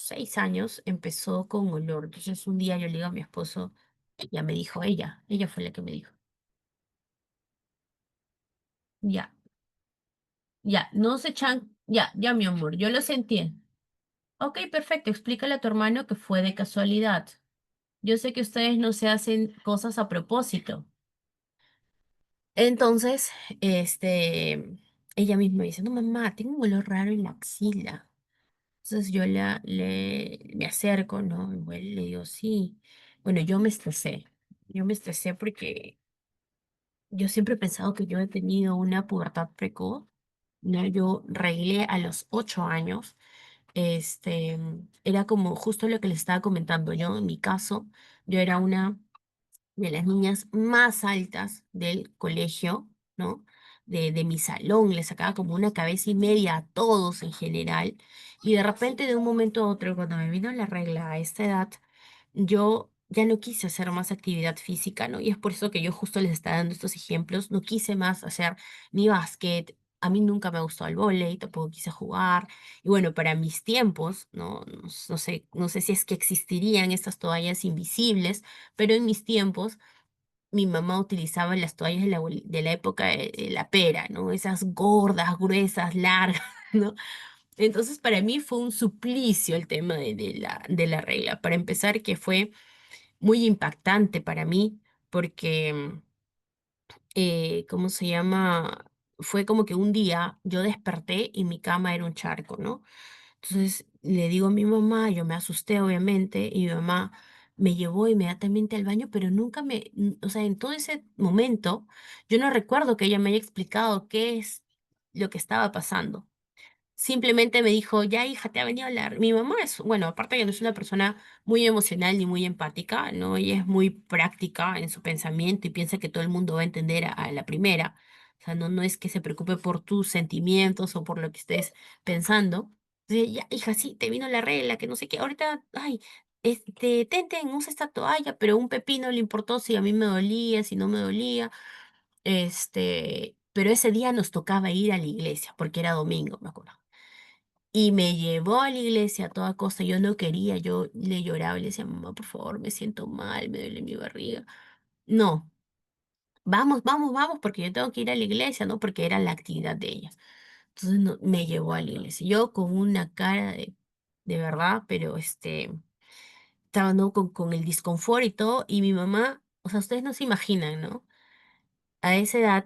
6 años empezó con olor. Entonces un día yo le digo a mi esposo, ella me dijo, ella fue la que me dijo, ya, ya, no se echan, ya, mi amor, yo lo sentí. Ok, perfecto, explícale a tu hermano que fue de casualidad. Yo sé que ustedes no se hacen cosas a propósito. Entonces, ella misma dice, no, mamá, tengo un olor raro en la axila. Entonces me acerco, ¿no? Igual le digo, sí. Bueno, yo me estresé. Yo me estresé porque yo siempre he pensado que yo he tenido una pubertad precoz, ¿no? Yo regué a los 8 años. Era como justo lo que les estaba comentando. Yo, en mi caso, yo era una de las niñas más altas del colegio, ¿no? De mi salón, le sacaba como una cabeza y media a todos en general. Y de repente, de un momento a otro, cuando me vino la regla a esta edad, yo ya no quise hacer más actividad física, ¿no? Y es por eso que yo justo les estaba dando estos ejemplos. No quise más hacer ni básquet. A mí nunca me gustó el vóley, tampoco quise jugar. Y bueno, para mis tiempos, ¿no? No sé si es que existirían estas toallas invisibles, pero en mis tiempos mi mamá utilizaba las toallas de la época de la pera, ¿no? Esas gordas, gruesas, largas, ¿no? Entonces para mí fue un suplicio el tema de la regla. Para empezar, que fue muy impactante para mí, porque, ¿cómo se llama? Fue como que un día yo desperté y mi cama era un charco, ¿no? Entonces le digo a mi mamá, yo me asusté obviamente, y mi mamá me llevó inmediatamente al baño, pero nunca o sea, en todo ese momento, yo no recuerdo que ella me haya explicado qué es lo que estaba pasando. Simplemente me dijo, ya hija, te ha venido a hablar. Mi mamá es, bueno, aparte que no es una persona muy emocional ni muy empática, ¿no? Ella es muy práctica en su pensamiento y piensa que todo el mundo va a entender a la primera. O sea, no es que se preocupe por tus sentimientos o por lo que estés pensando. Entonces, ya, hija, sí, te vino la regla, que no sé qué. Ahorita, ay, ten, usa esta toalla, pero un pepino le importó si a mí me dolía, si no me dolía. Pero ese día nos tocaba ir a la iglesia, porque era domingo, me acuerdo. Y me llevó a la iglesia a toda costa. Yo no quería, yo le lloraba y le decía, mamá, por favor, me siento mal, me duele mi barriga. No, vamos, vamos, vamos, porque yo tengo que ir a la iglesia, ¿no? Porque era la actividad de ella. Entonces me llevó a la iglesia. Yo con una cara de verdad, pero estaba, ¿no? Con el disconfort y todo. Y mi mamá, o sea, ustedes no se imaginan, ¿no? A esa edad,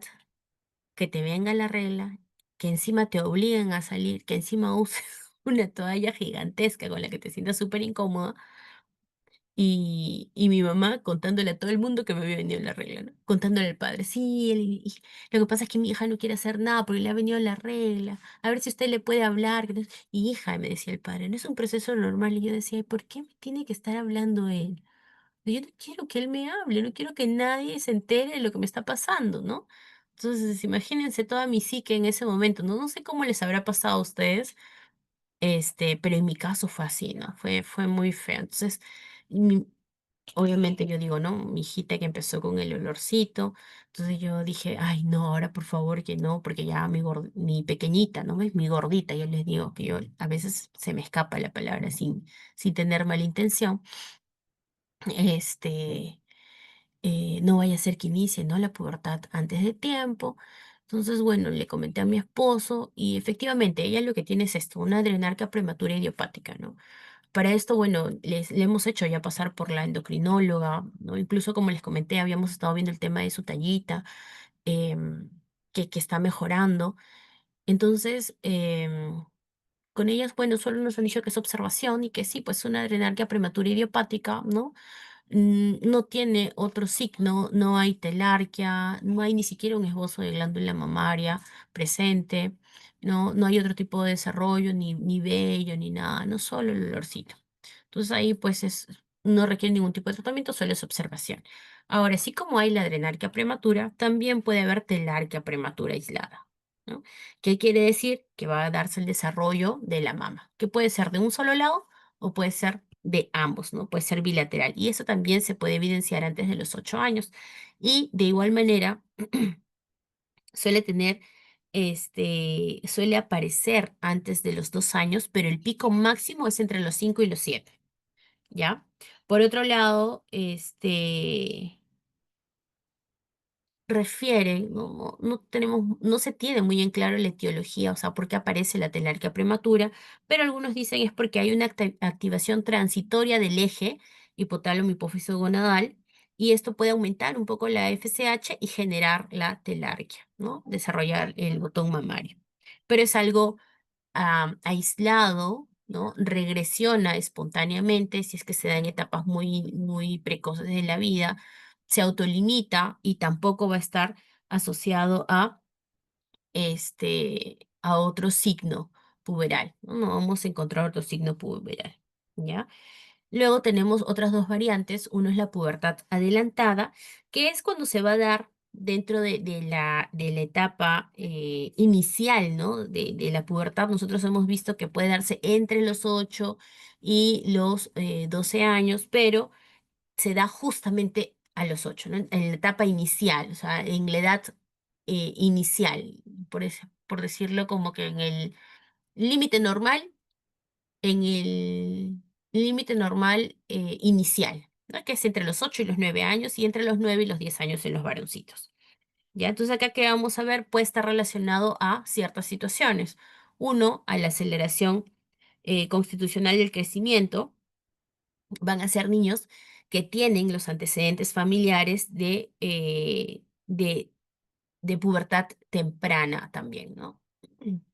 que te venga la regla, que encima te obligan a salir, que encima uses una toalla gigantesca con la que te sientas súper incómoda, y mi mamá contándole a todo el mundo que me había venido la regla, ¿no? Contándole al padre, sí, lo que pasa es que mi hija no quiere hacer nada porque le ha venido la regla, a ver si usted le puede hablar. Y hija, me decía el padre, no es un proceso normal. Y yo decía, ¿y por qué me tiene que estar hablando él? Yo no quiero que él me hable, no quiero que nadie se entere de lo que me está pasando, ¿no? Entonces, imagínense toda mi psique en ese momento, ¿no? No sé cómo les habrá pasado a ustedes, pero en mi caso fue así, ¿no? Fue muy feo. Entonces, mi- obviamente yo digo, ¿no? Mi hijita que empezó con el olorcito, entonces yo dije, ay, no, ahora por favor que no, porque ya mi pequeñita, ¿no? Es mi gordita, yo les digo que yo a veces se me escapa la palabra sin tener mala intención. este no vaya a ser que inicie, ¿no? La pubertad antes de tiempo. Entonces, bueno, le comenté a mi esposo y efectivamente ella lo que tiene es esto, una adrenarquia prematura idiopática, ¿no? Para esto, bueno, le hemos hecho ya pasar por la endocrinóloga, ¿no? Incluso como les comenté, habíamos estado viendo el tema de su tallita, em, que está mejorando. Entonces, con ellas, bueno, solo nos han dicho que es observación y que sí, pues una adrenarquia prematura idiopática, ¿no? No tiene otro signo, no hay telarquia, no hay ni siquiera un esbozo de glándula mamaria presente, no hay otro tipo de desarrollo, ni vello, ni nada, no solo el olorcito. Entonces ahí pues no requiere ningún tipo de tratamiento, solo es observación. Ahora, así como hay la adrenarquia prematura, también puede haber telarquia prematura aislada, ¿no? ¿Qué quiere decir? Que va a darse el desarrollo de la mama, que puede ser de un solo lado o puede ser de ambos, ¿no? Puede ser bilateral. Y eso también se puede evidenciar antes de los 8 años. Y de igual manera, suele tener, suele aparecer antes de los 2 años, pero el pico máximo es entre los 5 y los 7, ¿ya? Por otro lado, refieren, no tenemos, no se tiene muy en claro la etiología, o sea, por qué aparece la telarquía prematura, pero algunos dicen es porque hay una activación transitoria del eje hipotálamo hipófiso gonadal y esto puede aumentar un poco la FSH y generar la telarquia, ¿no? Desarrollar el botón mamario. Pero es algo aislado, ¿no? Regresiona espontáneamente si es que se da en etapas muy precoces de la vida, se autolimita y tampoco va a estar asociado a otro signo puberal, ¿no? No vamos a encontrar otro signo puberal, ¿ya? Luego tenemos otras dos variantes. Uno es la pubertad adelantada, que es cuando se va a dar dentro de la etapa inicial, ¿no? De la pubertad. Nosotros hemos visto que puede darse entre los 8 y los 12 años, pero se da justamente a los 8, ¿no? En la etapa inicial, o sea, en la edad inicial, por decirlo como que en el límite normal, inicial, ¿no? Que es entre los 8 y los 9 años y entre los 9 y los 10 años en los varoncitos. ¿Ya? Entonces acá que vamos a ver puede estar relacionado a ciertas situaciones. Uno, a la aceleración constitucional del crecimiento. Van a ser niños que tienen los antecedentes familiares de pubertad temprana también, ¿no?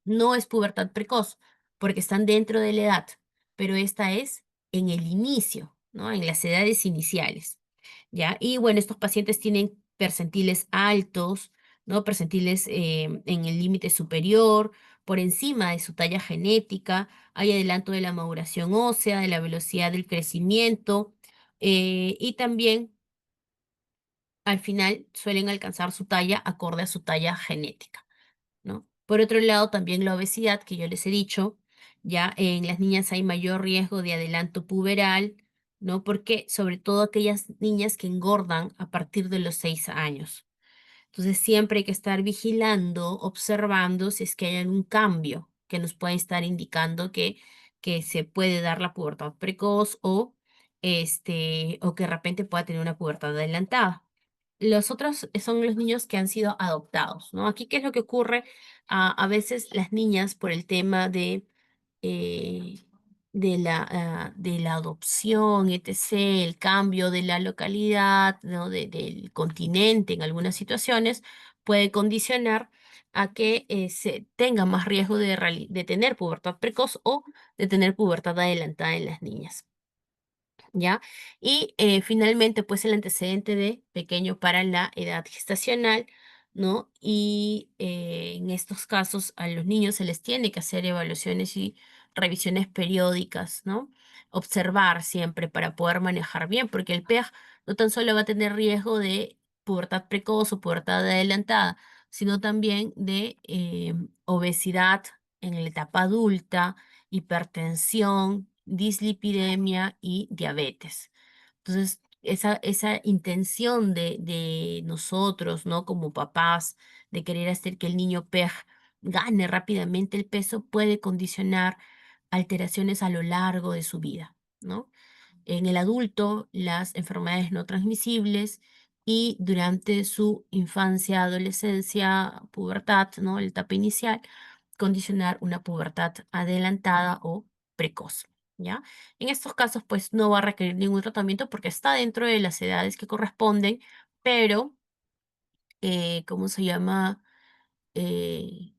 No es pubertad precoz, porque están dentro de la edad, pero esta es en el inicio, ¿no? En las edades iniciales, ¿ya? Y bueno, estos pacientes tienen percentiles altos, ¿no? Percentiles en el límite superior, por encima de su talla genética, hay adelanto de la maduración ósea, de la velocidad del crecimiento, y también al final suelen alcanzar su talla acorde a su talla genética, ¿no? Por otro lado, también la obesidad, que yo les he dicho, ya en las niñas hay mayor riesgo de adelanto puberal, ¿no? Porque sobre todo aquellas niñas que engordan a partir de los 6 años. Entonces siempre hay que estar vigilando, observando si es que hay algún cambio que nos pueda estar indicando que se puede dar la pubertad precoz o que de repente pueda tener una pubertad adelantada. Los otros son los niños que han sido adoptados, ¿no? Aquí, ¿qué es lo que ocurre? A veces las niñas, por el tema eh, de la adopción, etc., el cambio de la localidad, ¿no? Del continente en algunas situaciones, puede condicionar a que se tenga más riesgo de tener pubertad precoz o de tener pubertad adelantada en las niñas. ¿Ya? Y finalmente, pues el antecedente de pequeño para la edad gestacional, ¿no? Y en estos casos a los niños se les tiene que hacer evaluaciones y revisiones periódicas, ¿no? Observar siempre para poder manejar bien, porque el PEG no tan solo va a tener riesgo de pubertad precoz o pubertad adelantada, sino también de obesidad en la etapa adulta, hipertensión, dislipidemia y diabetes. Entonces, esa intención de nosotros, ¿no? Como papás, de querer hacer que el niño PEG gane rápidamente el peso, puede condicionar alteraciones a lo largo de su vida, ¿no? En el adulto, las enfermedades no transmisibles y durante su infancia, adolescencia, pubertad, ¿no? La etapa inicial, condicionar una pubertad adelantada o precoz, ¿ya? En estos casos, pues no va a requerir ningún tratamiento porque está dentro de las edades que corresponden, pero, ¿cómo se llama? Eh,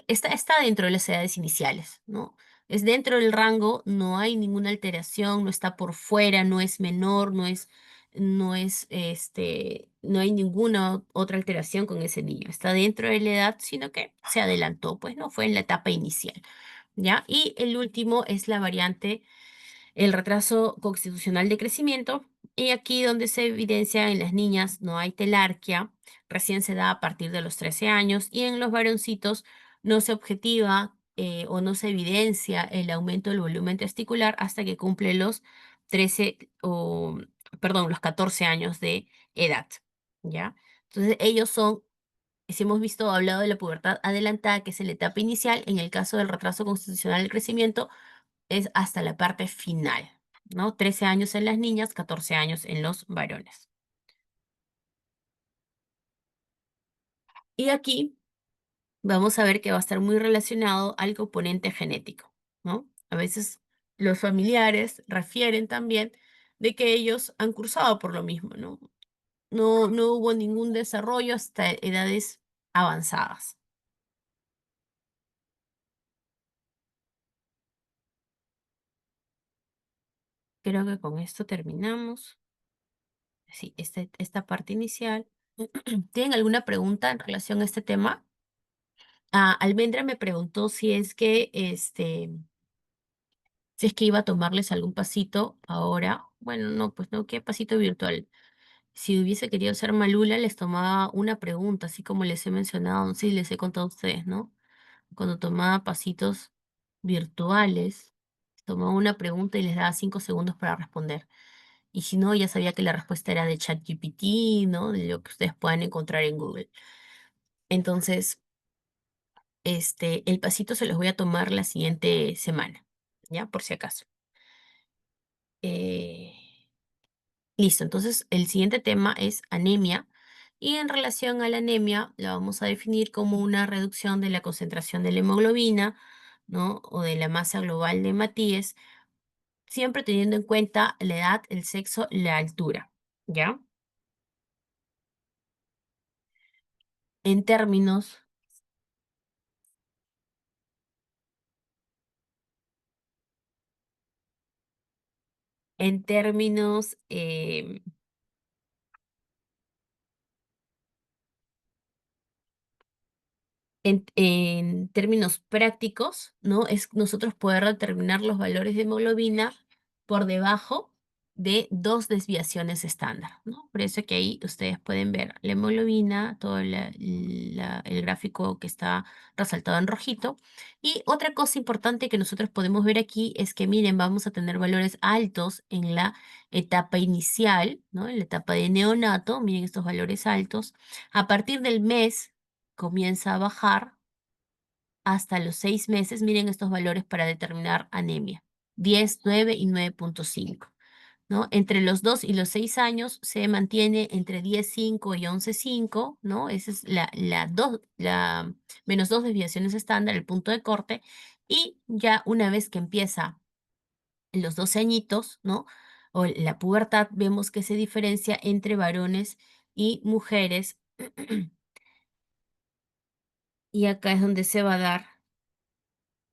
Está dentro de las edades iniciales, ¿no? Es dentro del rango, no hay ninguna alteración, no está por fuera, no es menor, no hay ninguna otra alteración con ese niño. Está dentro de la edad, sino que se adelantó, pues, ¿no? Fue en la etapa inicial, ¿ya? Y el último es la variante el retraso constitucional de crecimiento, y aquí donde se evidencia en las niñas no hay telarquía, recién se da a partir de los 13 años, y en los varoncitos no se objetiva o no se evidencia el aumento del volumen testicular hasta que cumple los 13 o, perdón, los 14 años de edad, ¿ya? Entonces ellos son, si hemos visto, hablado de la pubertad adelantada, que es la etapa inicial, en el caso del retraso constitucional del crecimiento, es hasta la parte final, ¿no? 13 años en las niñas, 14 años en los varones. Y aquí vamos a ver que va a estar muy relacionado al componente genético, ¿no? A veces los familiares refieren también de que ellos han cursado por lo mismo, ¿no? No hubo ningún desarrollo hasta edades avanzadas. Creo que con esto terminamos. Sí, esta parte inicial. ¿Tienen alguna pregunta en relación a este tema? Almendra me preguntó si es que iba a tomarles algún pasito ahora. Bueno, no, pues no, ¿qué pasito virtual? Si hubiese querido ser Malula, les tomaba una pregunta, así como les he mencionado, sí, les he contado a ustedes, ¿no? Cuando tomaba pasitos virtuales, tomaba una pregunta y les daba 5 segundos para responder. Y si no, ya sabía que la respuesta era de ChatGPT, ¿no? De lo que ustedes puedan encontrar en Google. Entonces, el pasito se los voy a tomar la siguiente semana, ¿ya? Por si acaso. Eh, listo, entonces el siguiente tema es anemia. Y en relación a la anemia, la vamos a definir como una reducción de la concentración de la hemoglobina, ¿no? O de la masa global de Matías, siempre teniendo en cuenta la edad, el sexo, la altura, ¿ya? En términos, en términos, en términos prácticos, ¿no? Es nosotros poder determinar los valores de hemoglobina por debajo de 2 desviaciones estándar, ¿no? Por eso que ahí ustedes pueden ver la hemoglobina, todo el gráfico que está resaltado en rojito. Y otra cosa importante que nosotros podemos ver aquí es que, miren, vamos a tener valores altos en la etapa inicial, ¿no? En la etapa de neonato, miren estos valores altos. A partir del mes comienza a bajar hasta los 6 meses. Miren estos valores para determinar anemia: 10, 9 y 9,5, ¿no? Entre los 2 y los 6 años se mantiene entre 10,5 y 11,5, ¿no? Esa es la -2 desviaciones estándar, el punto de corte. Y ya una vez que empieza los 12 añitos, ¿no? O la pubertad, vemos que se diferencia entre varones y mujeres. Y acá es donde se va a dar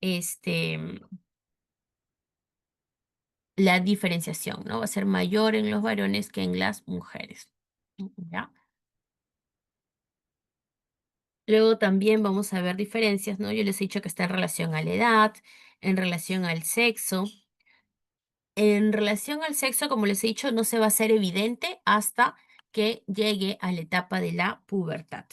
este, la diferenciación, ¿no? Va a ser mayor en los varones que en las mujeres, ¿ya? Luego también vamos a ver diferencias, ¿no? Yo les he dicho que está en relación a la edad, en relación al sexo. En relación al sexo, como les he dicho, no se va a hacer evidente hasta que llegue a la etapa de la pubertad.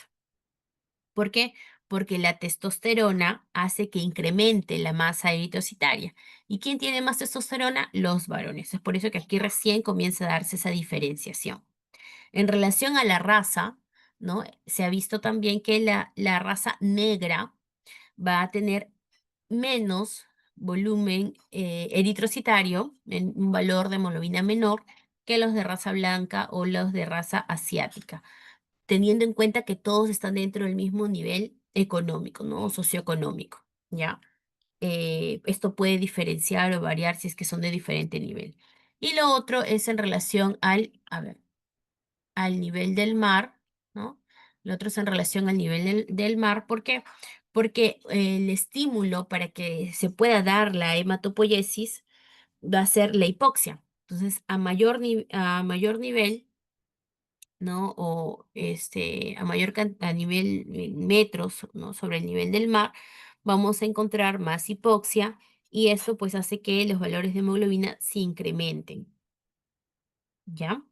¿Por qué? Porque la testosterona hace que incremente la masa eritrocitaria. ¿Y quién tiene más testosterona? Los varones. Es por eso que aquí recién comienza a darse esa diferenciación. En relación a la raza, ¿no? Se ha visto también que la raza negra va a tener menos volumen eritrocitario, en un valor de hemoglobina menor, que los de raza blanca o los de raza asiática, teniendo en cuenta que todos están dentro del mismo nivel económico, ¿no? O socioeconómico, ¿ya? Esto puede diferenciar o variar si es que son de diferente nivel. Y lo otro es en relación a ver, al nivel del mar, ¿no? Lo otro es en relación al nivel del mar. ¿Por qué? porque el estímulo para que se pueda dar la hematopoiesis va a ser la hipoxia. Entonces, a mayor nivel, ¿no? O a a nivel metros, ¿no? Sobre el nivel del mar, vamos a encontrar más hipoxia y eso pues hace que los valores de hemoglobina se incrementen, ¿ya?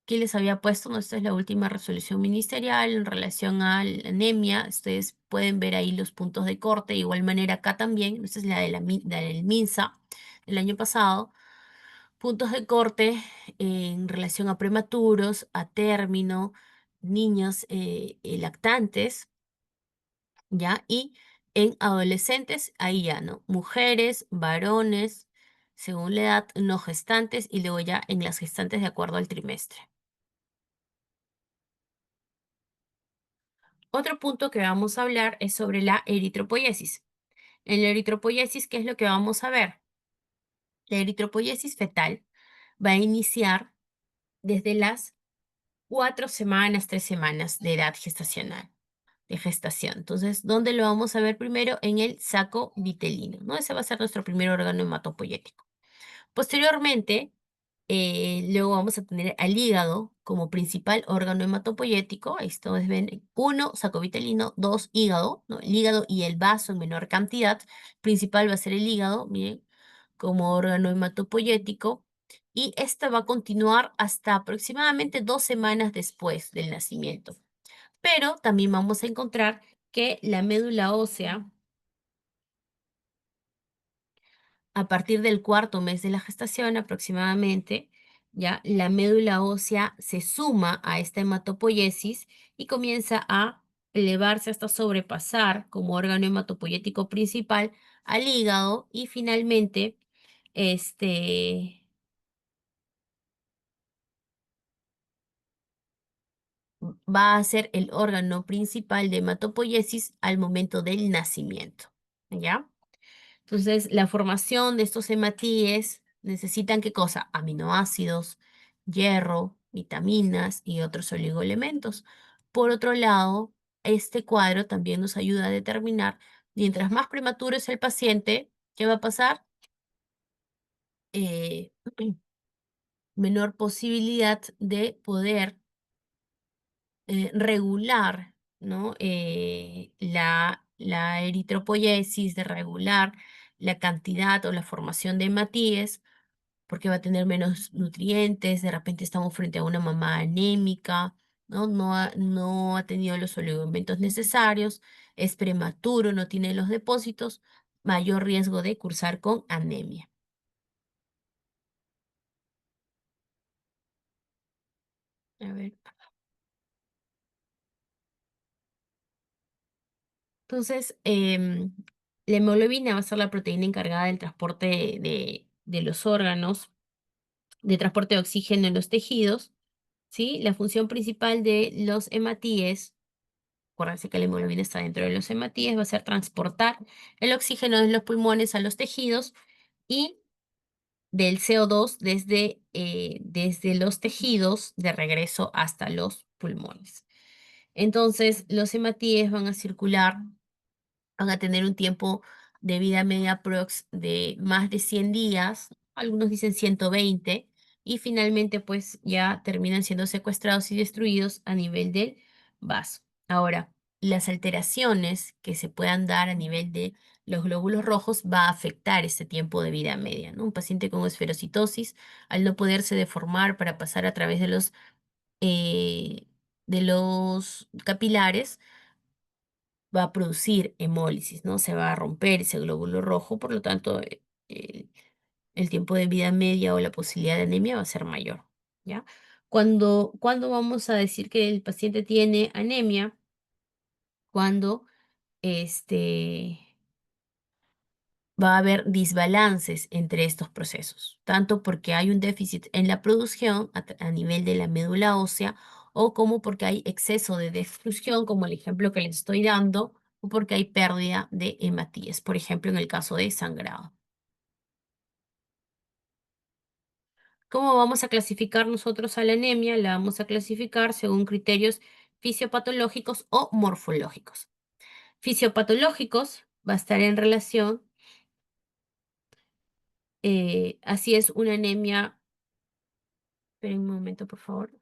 Aquí les había puesto, ¿no? Esta es la última resolución ministerial en relación a la anemia. Ustedes pueden ver ahí los puntos de corte. De igual manera acá también, esta es la, la del MINSA del año pasado. Puntos de corte en relación a prematuros, a término, niños lactantes, ¿ya? Y en adolescentes, ahí ya, ¿no? Mujeres, varones, según la edad, no gestantes y luego ya en las gestantes de acuerdo al trimestre. Otro punto que vamos a hablar es sobre la eritropoiesis. En la eritropoiesis, ¿qué es lo que vamos a ver? La eritropoiesis fetal va a iniciar desde las 4 semanas, 3 semanas de edad gestacional, de gestación. Entonces, ¿dónde lo vamos a ver primero? En el saco vitelino, ¿no? Ese va a ser nuestro primer órgano hematopoyético. Posteriormente, luego vamos a tener al hígado como principal órgano hematopoyético. Ahí ustedes ven, uno, saco vitelino, dos, hígado, ¿no? El hígado y el vaso en menor cantidad. Principal va a ser el hígado, miren, como órgano hematopoyético. Y esta va a continuar hasta aproximadamente 2 semanas después del nacimiento. Pero también vamos a encontrar que la médula ósea, a partir del cuarto mes de la gestación aproximadamente, ya la médula ósea se suma a esta hematopoiesis y comienza a elevarse hasta sobrepasar como órgano hematopoyético principal al hígado y finalmente este, va a ser el órgano principal de hematopoiesis al momento del nacimiento, ¿ya? Entonces, la formación de estos hematíes necesitan ¿qué cosa? Aminoácidos, hierro, vitaminas y otros oligoelementos. Por otro lado, este cuadro también nos ayuda a determinar, mientras más prematuro es el paciente, ¿qué va a pasar? Eh, menor posibilidad de poder regular, ¿no? La eritropoiesis, de regular la cantidad o la formación de hematíes, porque va a tener menos nutrientes, de repente estamos frente a una mamá anémica, ¿no? No ha tenido los oligoelementos necesarios, es prematuro, no tiene los depósitos, mayor riesgo de cursar con anemia. A ver. Entonces, la hemoglobina va a ser la proteína encargada del transporte de los órganos, de transporte de oxígeno en los tejidos, ¿sí? La función principal de los hematíes, acuérdense que la hemoglobina está dentro de los hematíes, va a ser transportar el oxígeno de los pulmones a los tejidos y del CO2 desde los tejidos de regreso hasta los pulmones. Entonces, los hematíes van a circular, van a tener un tiempo de vida media prox de más de 100 días, algunos dicen 120, y finalmente pues ya terminan siendo secuestrados y destruidos a nivel del vaso. Ahora, las alteraciones que se puedan dar a nivel de los glóbulos rojos va a afectar este tiempo de vida media, ¿no? Un paciente con esferocitosis, al no poderse deformar para pasar a través eh, de los capilares, va a producir hemólisis, ¿no? Se va a romper ese glóbulo rojo, por lo tanto, el tiempo de vida media o la posibilidad de anemia va a ser mayor, ¿ya? Cuando vamos a decir que el paciente tiene anemia, cuando este, va a haber desbalances entre estos procesos, tanto porque hay un déficit en la producción a nivel de la médula ósea o como porque hay exceso de destrucción, como el ejemplo que les estoy dando, o porque hay pérdida de hematíes, por ejemplo, en el caso de sangrado. ¿Cómo vamos a clasificar nosotros a la anemia? La vamos a clasificar según criterios fisiopatológicos o morfológicos. Fisiopatológicos va a estar en relación, así es una anemia, esperen un momento por favor.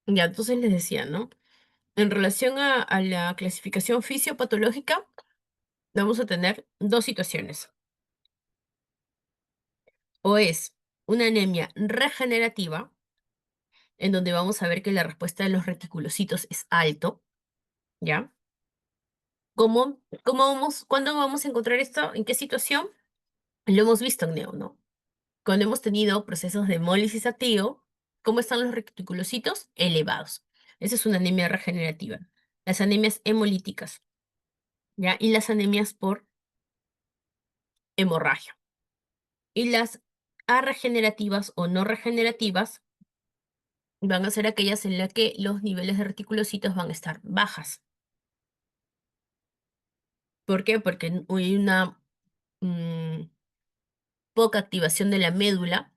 Ya, entonces les decía, ¿no? En relación a la clasificación fisiopatológica, vamos a tener dos situaciones. O es una anemia regenerativa, en donde vamos a ver que la respuesta de los reticulocitos es alto, ¿ya? ¿Cuándo vamos a encontrar esto? ¿En qué situación? Lo hemos visto en Neo, ¿no? Cuando hemos tenido procesos de hemólisis activo, ¿cómo están los reticulocitos? Elevados. Esa es una anemia regenerativa. Las anemias hemolíticas, ¿ya? Y las anemias por hemorragia. Y las arregenerativas o no regenerativas van a ser aquellas en las que los niveles de reticulocitos van a estar bajas. ¿Por qué? Porque hay una mm, poca activación de la médula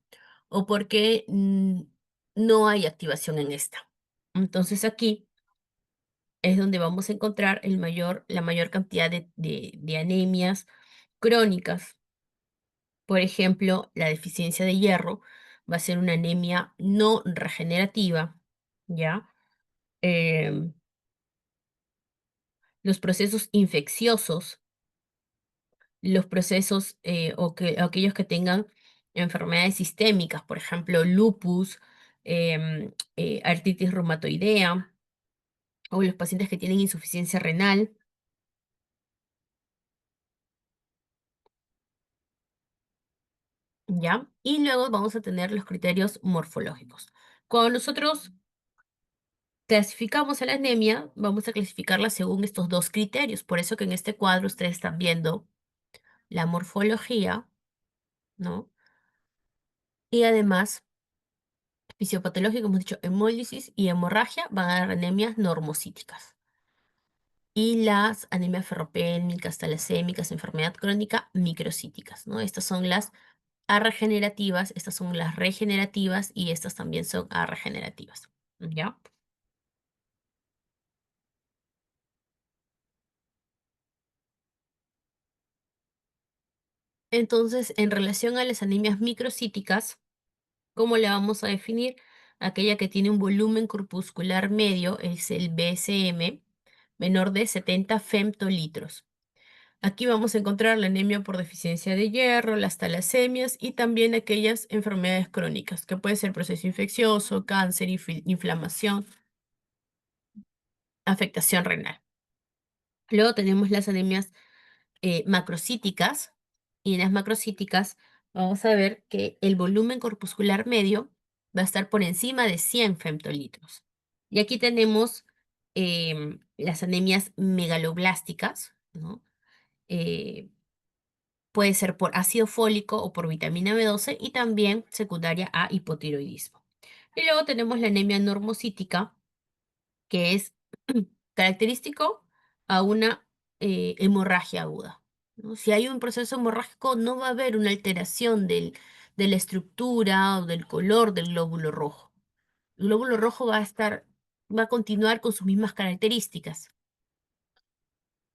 o porque no hay activación en esta. Entonces aquí es donde vamos a encontrar la mayor cantidad de anemias crónicas. Por ejemplo, la deficiencia de hierro va a ser una anemia no regenerativa, ¿ya? Em, los procesos infecciosos, los procesos aquellos que tengan enfermedades sistémicas, por ejemplo, lupus, artritis reumatoidea, o los pacientes que tienen insuficiencia renal. ¿ya? Y luego vamos a tener los criterios morfológicos. Cuando nosotros clasificamos a la anemia, vamos a clasificarla según estos dos criterios. Por eso que en este cuadro ustedes están viendo la morfología, ¿no? Y además, fisiopatológico, hemos dicho hemólisis y hemorragia van a dar anemias normocíticas. Y las anemias ferropénicas, talasémicas, enfermedad crónica, microcíticas, ¿no? Estas son las arregenerativas, estas son las regenerativas y estas también son arregenerativas, ¿ya? Entonces, en relación a las anemias microcíticas, ¿cómo la vamos a definir? Aquella que tiene un volumen corpuscular medio es el BSM menor de 70 femtolitros. Aquí vamos a encontrar la anemia por deficiencia de hierro, las talasemias y también aquellas enfermedades crónicas, que puede ser proceso infeccioso, cáncer, inflamación, afectación renal. Luego tenemos las anemias macrocíticas, y en las macrocíticas vamos a ver que el volumen corpuscular medio va a estar por encima de 100 femtolitros. Y aquí tenemos las anemias megaloblásticas, ¿no? Eh, Puede ser por ácido fólico o por vitamina B12 y también secundaria a hipotiroidismo. Y luego tenemos la anemia normocítica, que es característico a una hemorragia aguda, ¿no? Si hay un proceso hemorrágico, no va a haber una alteración de la estructura o del color del glóbulo rojo. El glóbulo rojo va a continuar con sus mismas características,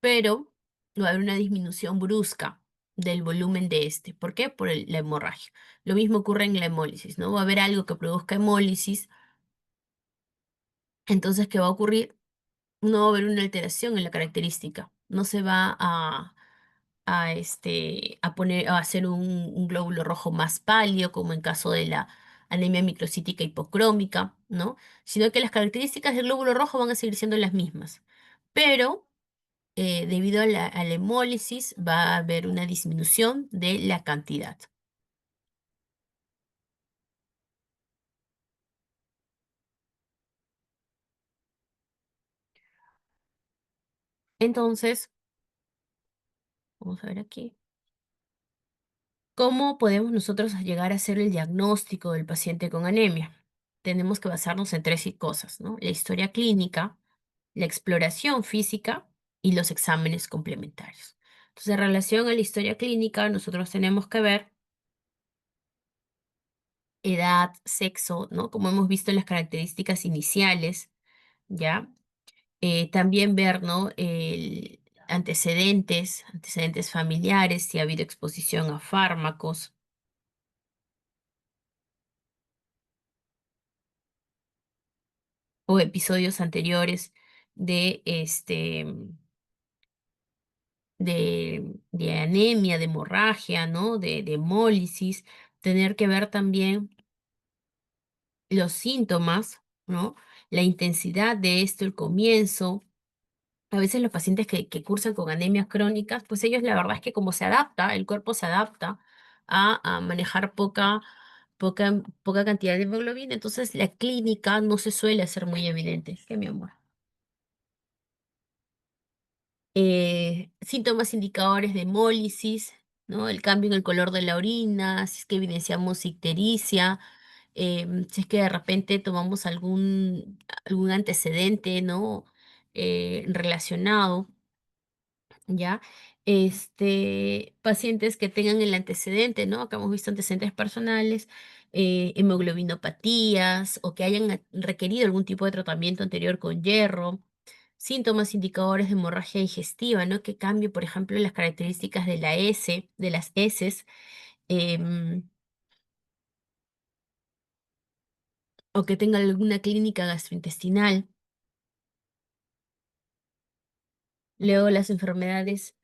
pero va a haber una disminución brusca del volumen de este. ¿Por qué? Por la hemorragia. Lo mismo ocurre en la hemólisis, ¿no? Va a haber algo que produzca hemólisis, entonces, ¿qué va a ocurrir? No va a haber una alteración en la característica. No se va a poner, a hacer un glóbulo rojo más pálido, como en caso de la anemia microcítica hipocrómica, ¿no? Sino que las características del glóbulo rojo van a seguir siendo las mismas. Pero debido a la hemólisis va a haber una disminución de la cantidad. Entonces, vamos a ver aquí. ¿Cómo podemos nosotros llegar a hacer el diagnóstico del paciente con anemia? Tenemos que basarnos en tres cosas, ¿no? La historia clínica, la exploración física y los exámenes complementarios. Entonces, en relación a la historia clínica, nosotros tenemos que ver edad, sexo, ¿no? Como hemos visto en las características iniciales, ¿ya? También ver, ¿no? Antecedentes familiares, si ha habido exposición a fármacos o episodios anteriores de, de anemia, de hemorragia, ¿no? De hemólisis. Tener que ver también los síntomas, ¿no? La intensidad de esto, el comienzo. A veces los pacientes que cursan con anemias crónicas, pues ellos la verdad es que como se adapta, el cuerpo se adapta a manejar poca cantidad de hemoglobina, entonces la clínica no se suele hacer muy evidente. ¿Qué, mi amor? Síntomas indicadores de hemólisis, ¿no? El cambio en el color de la orina, si es que evidenciamos ictericia, si es que de repente tomamos algún antecedente, ¿no? Relacionado. ¿Ya? Pacientes que tengan el antecedente, ¿no? Acá hemos visto antecedentes personales, hemoglobinopatías o que hayan requerido algún tipo de tratamiento anterior con hierro, síntomas indicadores de hemorragia digestiva, ¿no? Que cambie, por ejemplo, las características de la S, de las heces, em, o que tenga alguna clínica gastrointestinal. Luego las enfermedades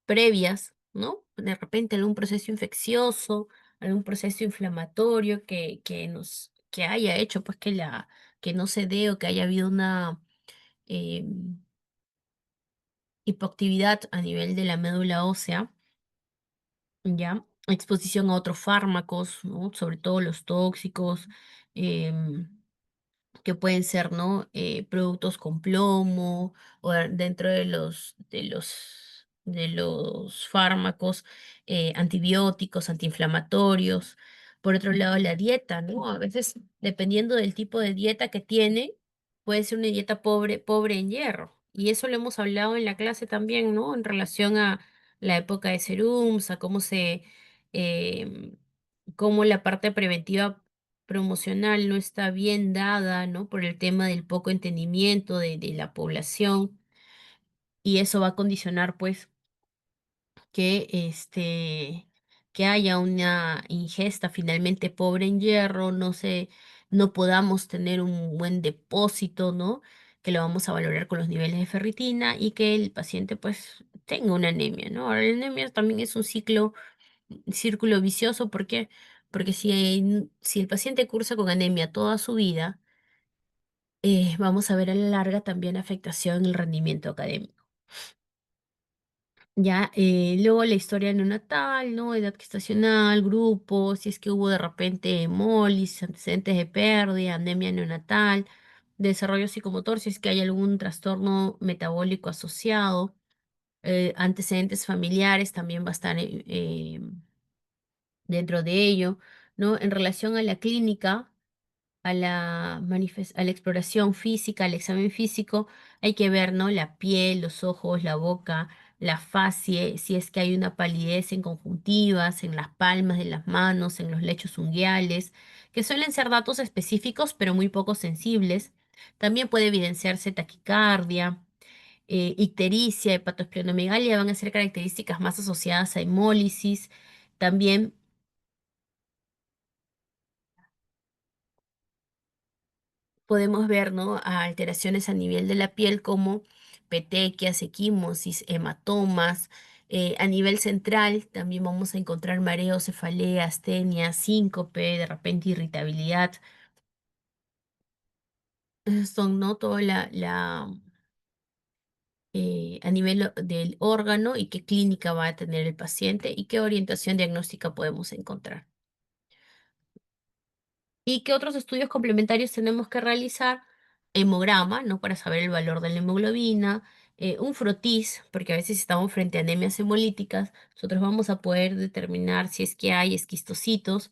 previas, ¿no? De repente algún proceso infeccioso, algún proceso inflamatorio que haya hecho pues que no se dé o que haya habido una, eh, hipoactividad a nivel de la médula ósea, ¿ya? Exposición a otros fármacos, ¿no? Sobre todo los tóxicos, em, que pueden ser, ¿no? Productos con plomo o dentro de los fármacos, antibióticos, antiinflamatorios. Por otro lado, la dieta, ¿no? A veces, dependiendo del tipo de dieta que tiene, puede ser una dieta pobre en hierro. Y eso lo hemos hablado en la clase también, ¿no? En relación a la época de serums, a em, cómo la parte preventiva promocional no está bien dada, ¿no? Por el tema del poco entendimiento de la población, y eso va a condicionar, pues, que haya una ingesta finalmente pobre en hierro, no podamos tener un buen depósito, ¿no? Que lo vamos a valorar con los niveles de ferritina y que el paciente, pues, tenga una anemia, ¿no? Ahora, la anemia también es un círculo vicioso. ¿Por qué? Porque si el paciente cursa con anemia toda su vida, vamos a ver a la larga también afectación en el rendimiento académico. Ya, luego la historia neonatal, ¿no? Edad gestacional, grupo, si es que hubo de repente hemólisis, antecedentes de pérdida, anemia neonatal, desarrollo psicomotor, si es que hay algún trastorno metabólico asociado, antecedentes familiares también va a estar dentro de ello, ¿no? En relación a la clínica, a la exploración física, al examen físico, hay que ver, ¿no? La piel, los ojos, la boca, la facie, si es que hay una palidez en conjuntivas, en las palmas de las manos, en los lechos unguiales, que suelen ser datos específicos, pero muy poco sensibles. También puede evidenciarse taquicardia, ictericia, hepatoesplenomegalia, van a ser características más asociadas a hemólisis. También podemos ver, ¿no? A alteraciones a nivel de la piel como petequias, equimosis, hematomas. A nivel central también vamos a encontrar mareo, cefalea, astenia, síncope, de repente irritabilidad. Esos son, ¿no? Todo a nivel del órgano y qué clínica va a tener el paciente y qué orientación diagnóstica podemos encontrar. ¿Y qué otros estudios complementarios tenemos que realizar? Hemograma, ¿no? Para saber el valor de la hemoglobina, un frotis, porque a veces estamos frente a anemias hemolíticas, nosotros vamos a poder determinar si es que hay esquistocitos.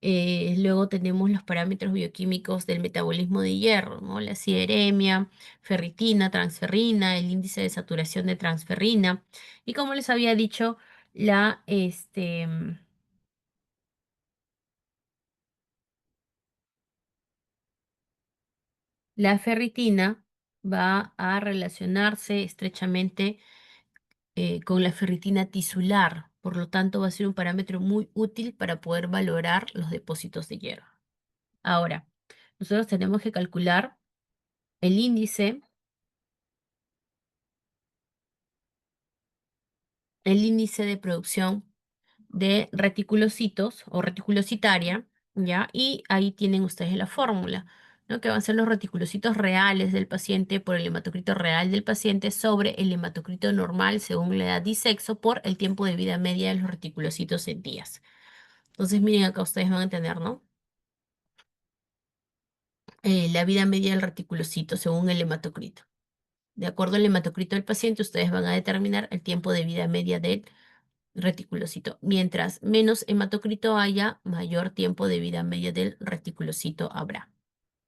Luego tenemos los parámetros bioquímicos del metabolismo de hierro, ¿no? La sideremia, ferritina, transferrina, el índice de saturación de transferrina. Y como les había dicho, la ferritina va a relacionarse estrechamente con la ferritina tisular, por lo tanto va a ser un parámetro muy útil para poder valorar los depósitos de hierro. Ahora, nosotros tenemos que calcular el índice, el índice de producción de reticulocitos o reticulocitaria, ¿ya? Y ahí tienen ustedes la fórmula, ¿no? Que van a ser los reticulocitos reales del paciente por el hematocrito real del paciente sobre el hematocrito normal según la edad y sexo por el tiempo de vida media de los reticulocitos en días. Entonces, miren, acá ustedes van a tener, ¿no? La vida media del reticulocito según el hematocrito. De acuerdo al hematocrito del paciente, ustedes van a determinar el tiempo de vida media del reticulocito. Mientras menos hematocrito haya, mayor tiempo de vida media del reticulocito habrá.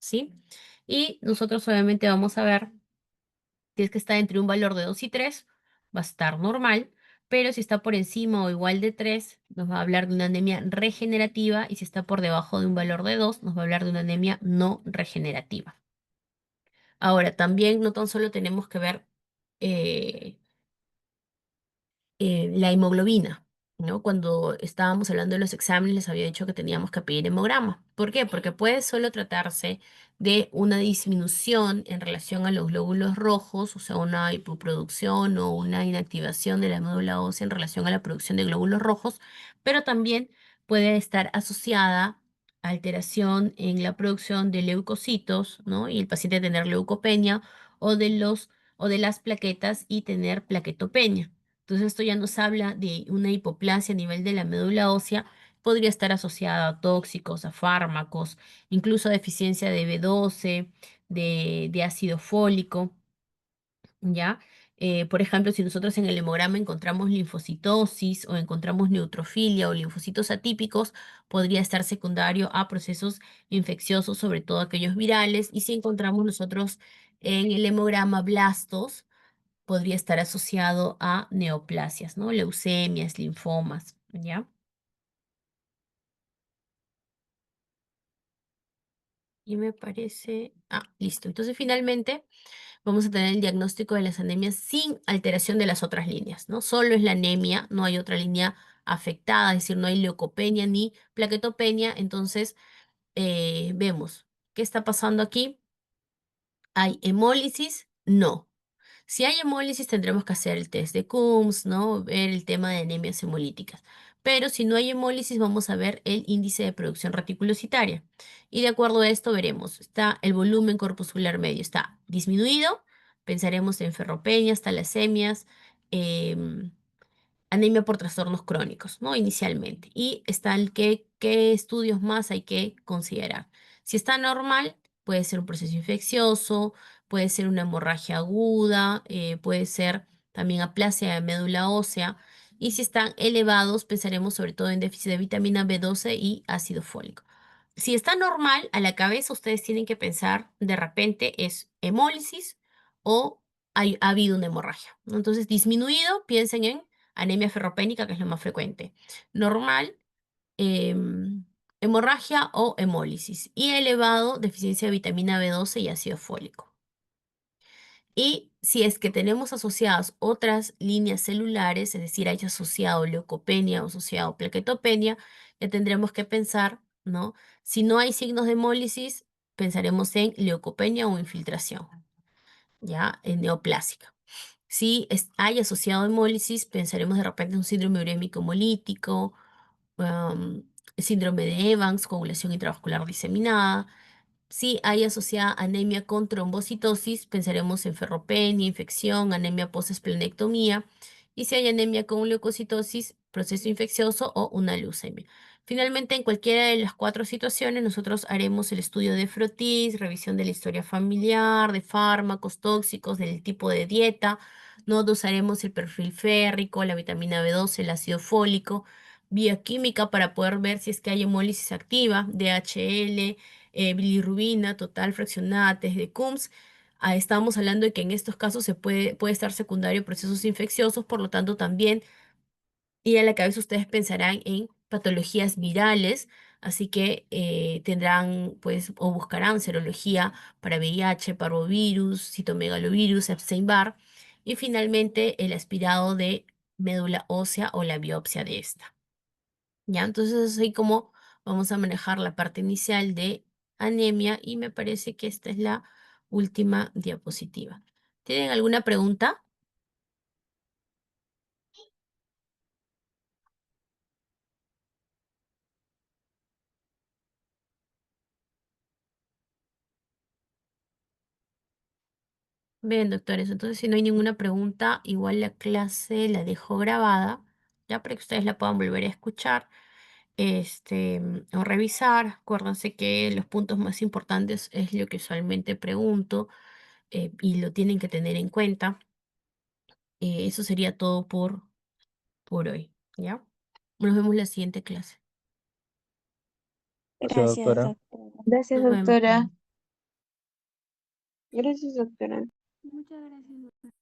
¿Sí? Y nosotros obviamente vamos a ver si es que está entre un valor de 2 y 3, va a estar normal, pero si está por encima o igual de 3, nos va a hablar de una anemia regenerativa, y si está por debajo de un valor de 2, nos va a hablar de una anemia no regenerativa. Ahora, también no tan solo tenemos que ver eh, la hemoglobina, ¿no? Cuando estábamos hablando de los exámenes, les había dicho que teníamos que pedir hemograma. ¿Por qué? Porque puede solo tratarse de una disminución en relación a los glóbulos rojos, o sea, una hipoproducción o una inactivación de la médula ósea en relación a la producción de glóbulos rojos, pero también puede estar asociada a alteración en la producción de leucocitos, ¿no? Y el paciente tener leucopenia o de los o de las plaquetas y tener plaquetopenia. Entonces esto ya nos habla de una hipoplasia a nivel de la médula ósea, podría estar asociada a tóxicos, a fármacos, incluso a deficiencia de B12, de ácido fólico. ¿Ya? Por ejemplo, si nosotros en el hemograma encontramos linfocitosis o encontramos neutrofilia o linfocitos atípicos, podría estar secundario a procesos infecciosos, sobre todo aquellos virales. Y si encontramos nosotros en el hemograma blastos, podría estar asociado a neoplasias, ¿no? Leucemias, linfomas, ¿ya? Y me parece... Ah, listo. Entonces, finalmente vamos a tener el diagnóstico de las anemias sin alteración de las otras líneas, ¿no? Solo es la anemia, no hay otra línea afectada, es decir, no hay leucopenia ni plaquetopenia. Entonces, vemos, ¿qué está pasando aquí? ¿Hay hemólisis? No. Si hay hemólisis, tendremos que hacer el test de Coombs, ¿no? Ver el tema de anemias hemolíticas. Pero si no hay hemólisis, vamos a ver el índice de producción reticulocitaria. Y de acuerdo a esto, veremos, está el volumen corpuscular medio, está disminuido, pensaremos en ferropenias, talasemias, em, anemia por trastornos crónicos, ¿no? Inicialmente. Y está el qué estudios más hay que considerar. Si está normal, puede ser un proceso infeccioso, puede ser una hemorragia aguda, puede ser también aplasia de médula ósea. Y si están elevados, pensaremos sobre todo en déficit de vitamina B12 y ácido fólico. Si está normal, a la cabeza ustedes tienen que pensar de repente es hemólisis o ha habido una hemorragia, ¿no? Entonces, disminuido, piensen en anemia ferropénica, que es lo más frecuente. Normal, em, hemorragia o hemólisis. Y elevado, deficiencia de vitamina B12 y ácido fólico. Y si es que tenemos asociadas otras líneas celulares, es decir, hay asociado leucopenia o asociado plaquetopenia, ya tendremos que pensar, ¿no? Si no hay signos de hemólisis, pensaremos en leucopenia o infiltración, ¿ya? En neoplásica. Si hay asociado hemólisis, pensaremos de repente en un síndrome urémico hemolítico, um, síndrome de Evans, coagulación intravascular diseminada. Si hay asociada anemia con trombocitosis, pensaremos en ferropenia, infección, anemia post-esplenectomía. Y si hay anemia con leucocitosis, proceso infeccioso o una leucemia. Finalmente, en cualquiera de las cuatro situaciones, nosotros haremos el estudio de frotis, revisión de la historia familiar, de fármacos tóxicos, del tipo de dieta. No dosaremos el perfil férrico, la vitamina B12, el ácido fólico, bioquímica para poder ver si es que hay hemólisis activa, DHL, bilirrubina total fraccionada, test de Coombs. Estamos hablando de que en estos casos puede estar secundario a procesos infecciosos, por lo tanto también, y a la cabeza ustedes pensarán en patologías virales, así que tendrán pues o buscarán serología para VIH, parvovirus, citomegalovirus, Epstein-Barr y finalmente el aspirado de médula ósea o la biopsia de esta. ¿Ya? Entonces, así como vamos a manejar la parte inicial de anemia y me parece que esta es la última diapositiva. ¿Tienen alguna pregunta? Bien, doctores, entonces si no hay ninguna pregunta, igual la clase la dejo grabada, ya para que ustedes la puedan volver a escuchar, o revisar. Acuérdense que los puntos más importantes es lo que usualmente pregunto y lo tienen que tener en cuenta. Eso sería todo por hoy, ¿ya? Nos vemos la siguiente clase. Gracias, Gracias, doctora. doctora. Gracias, Nos vemos. doctora. Gracias, doctora. Muchas gracias.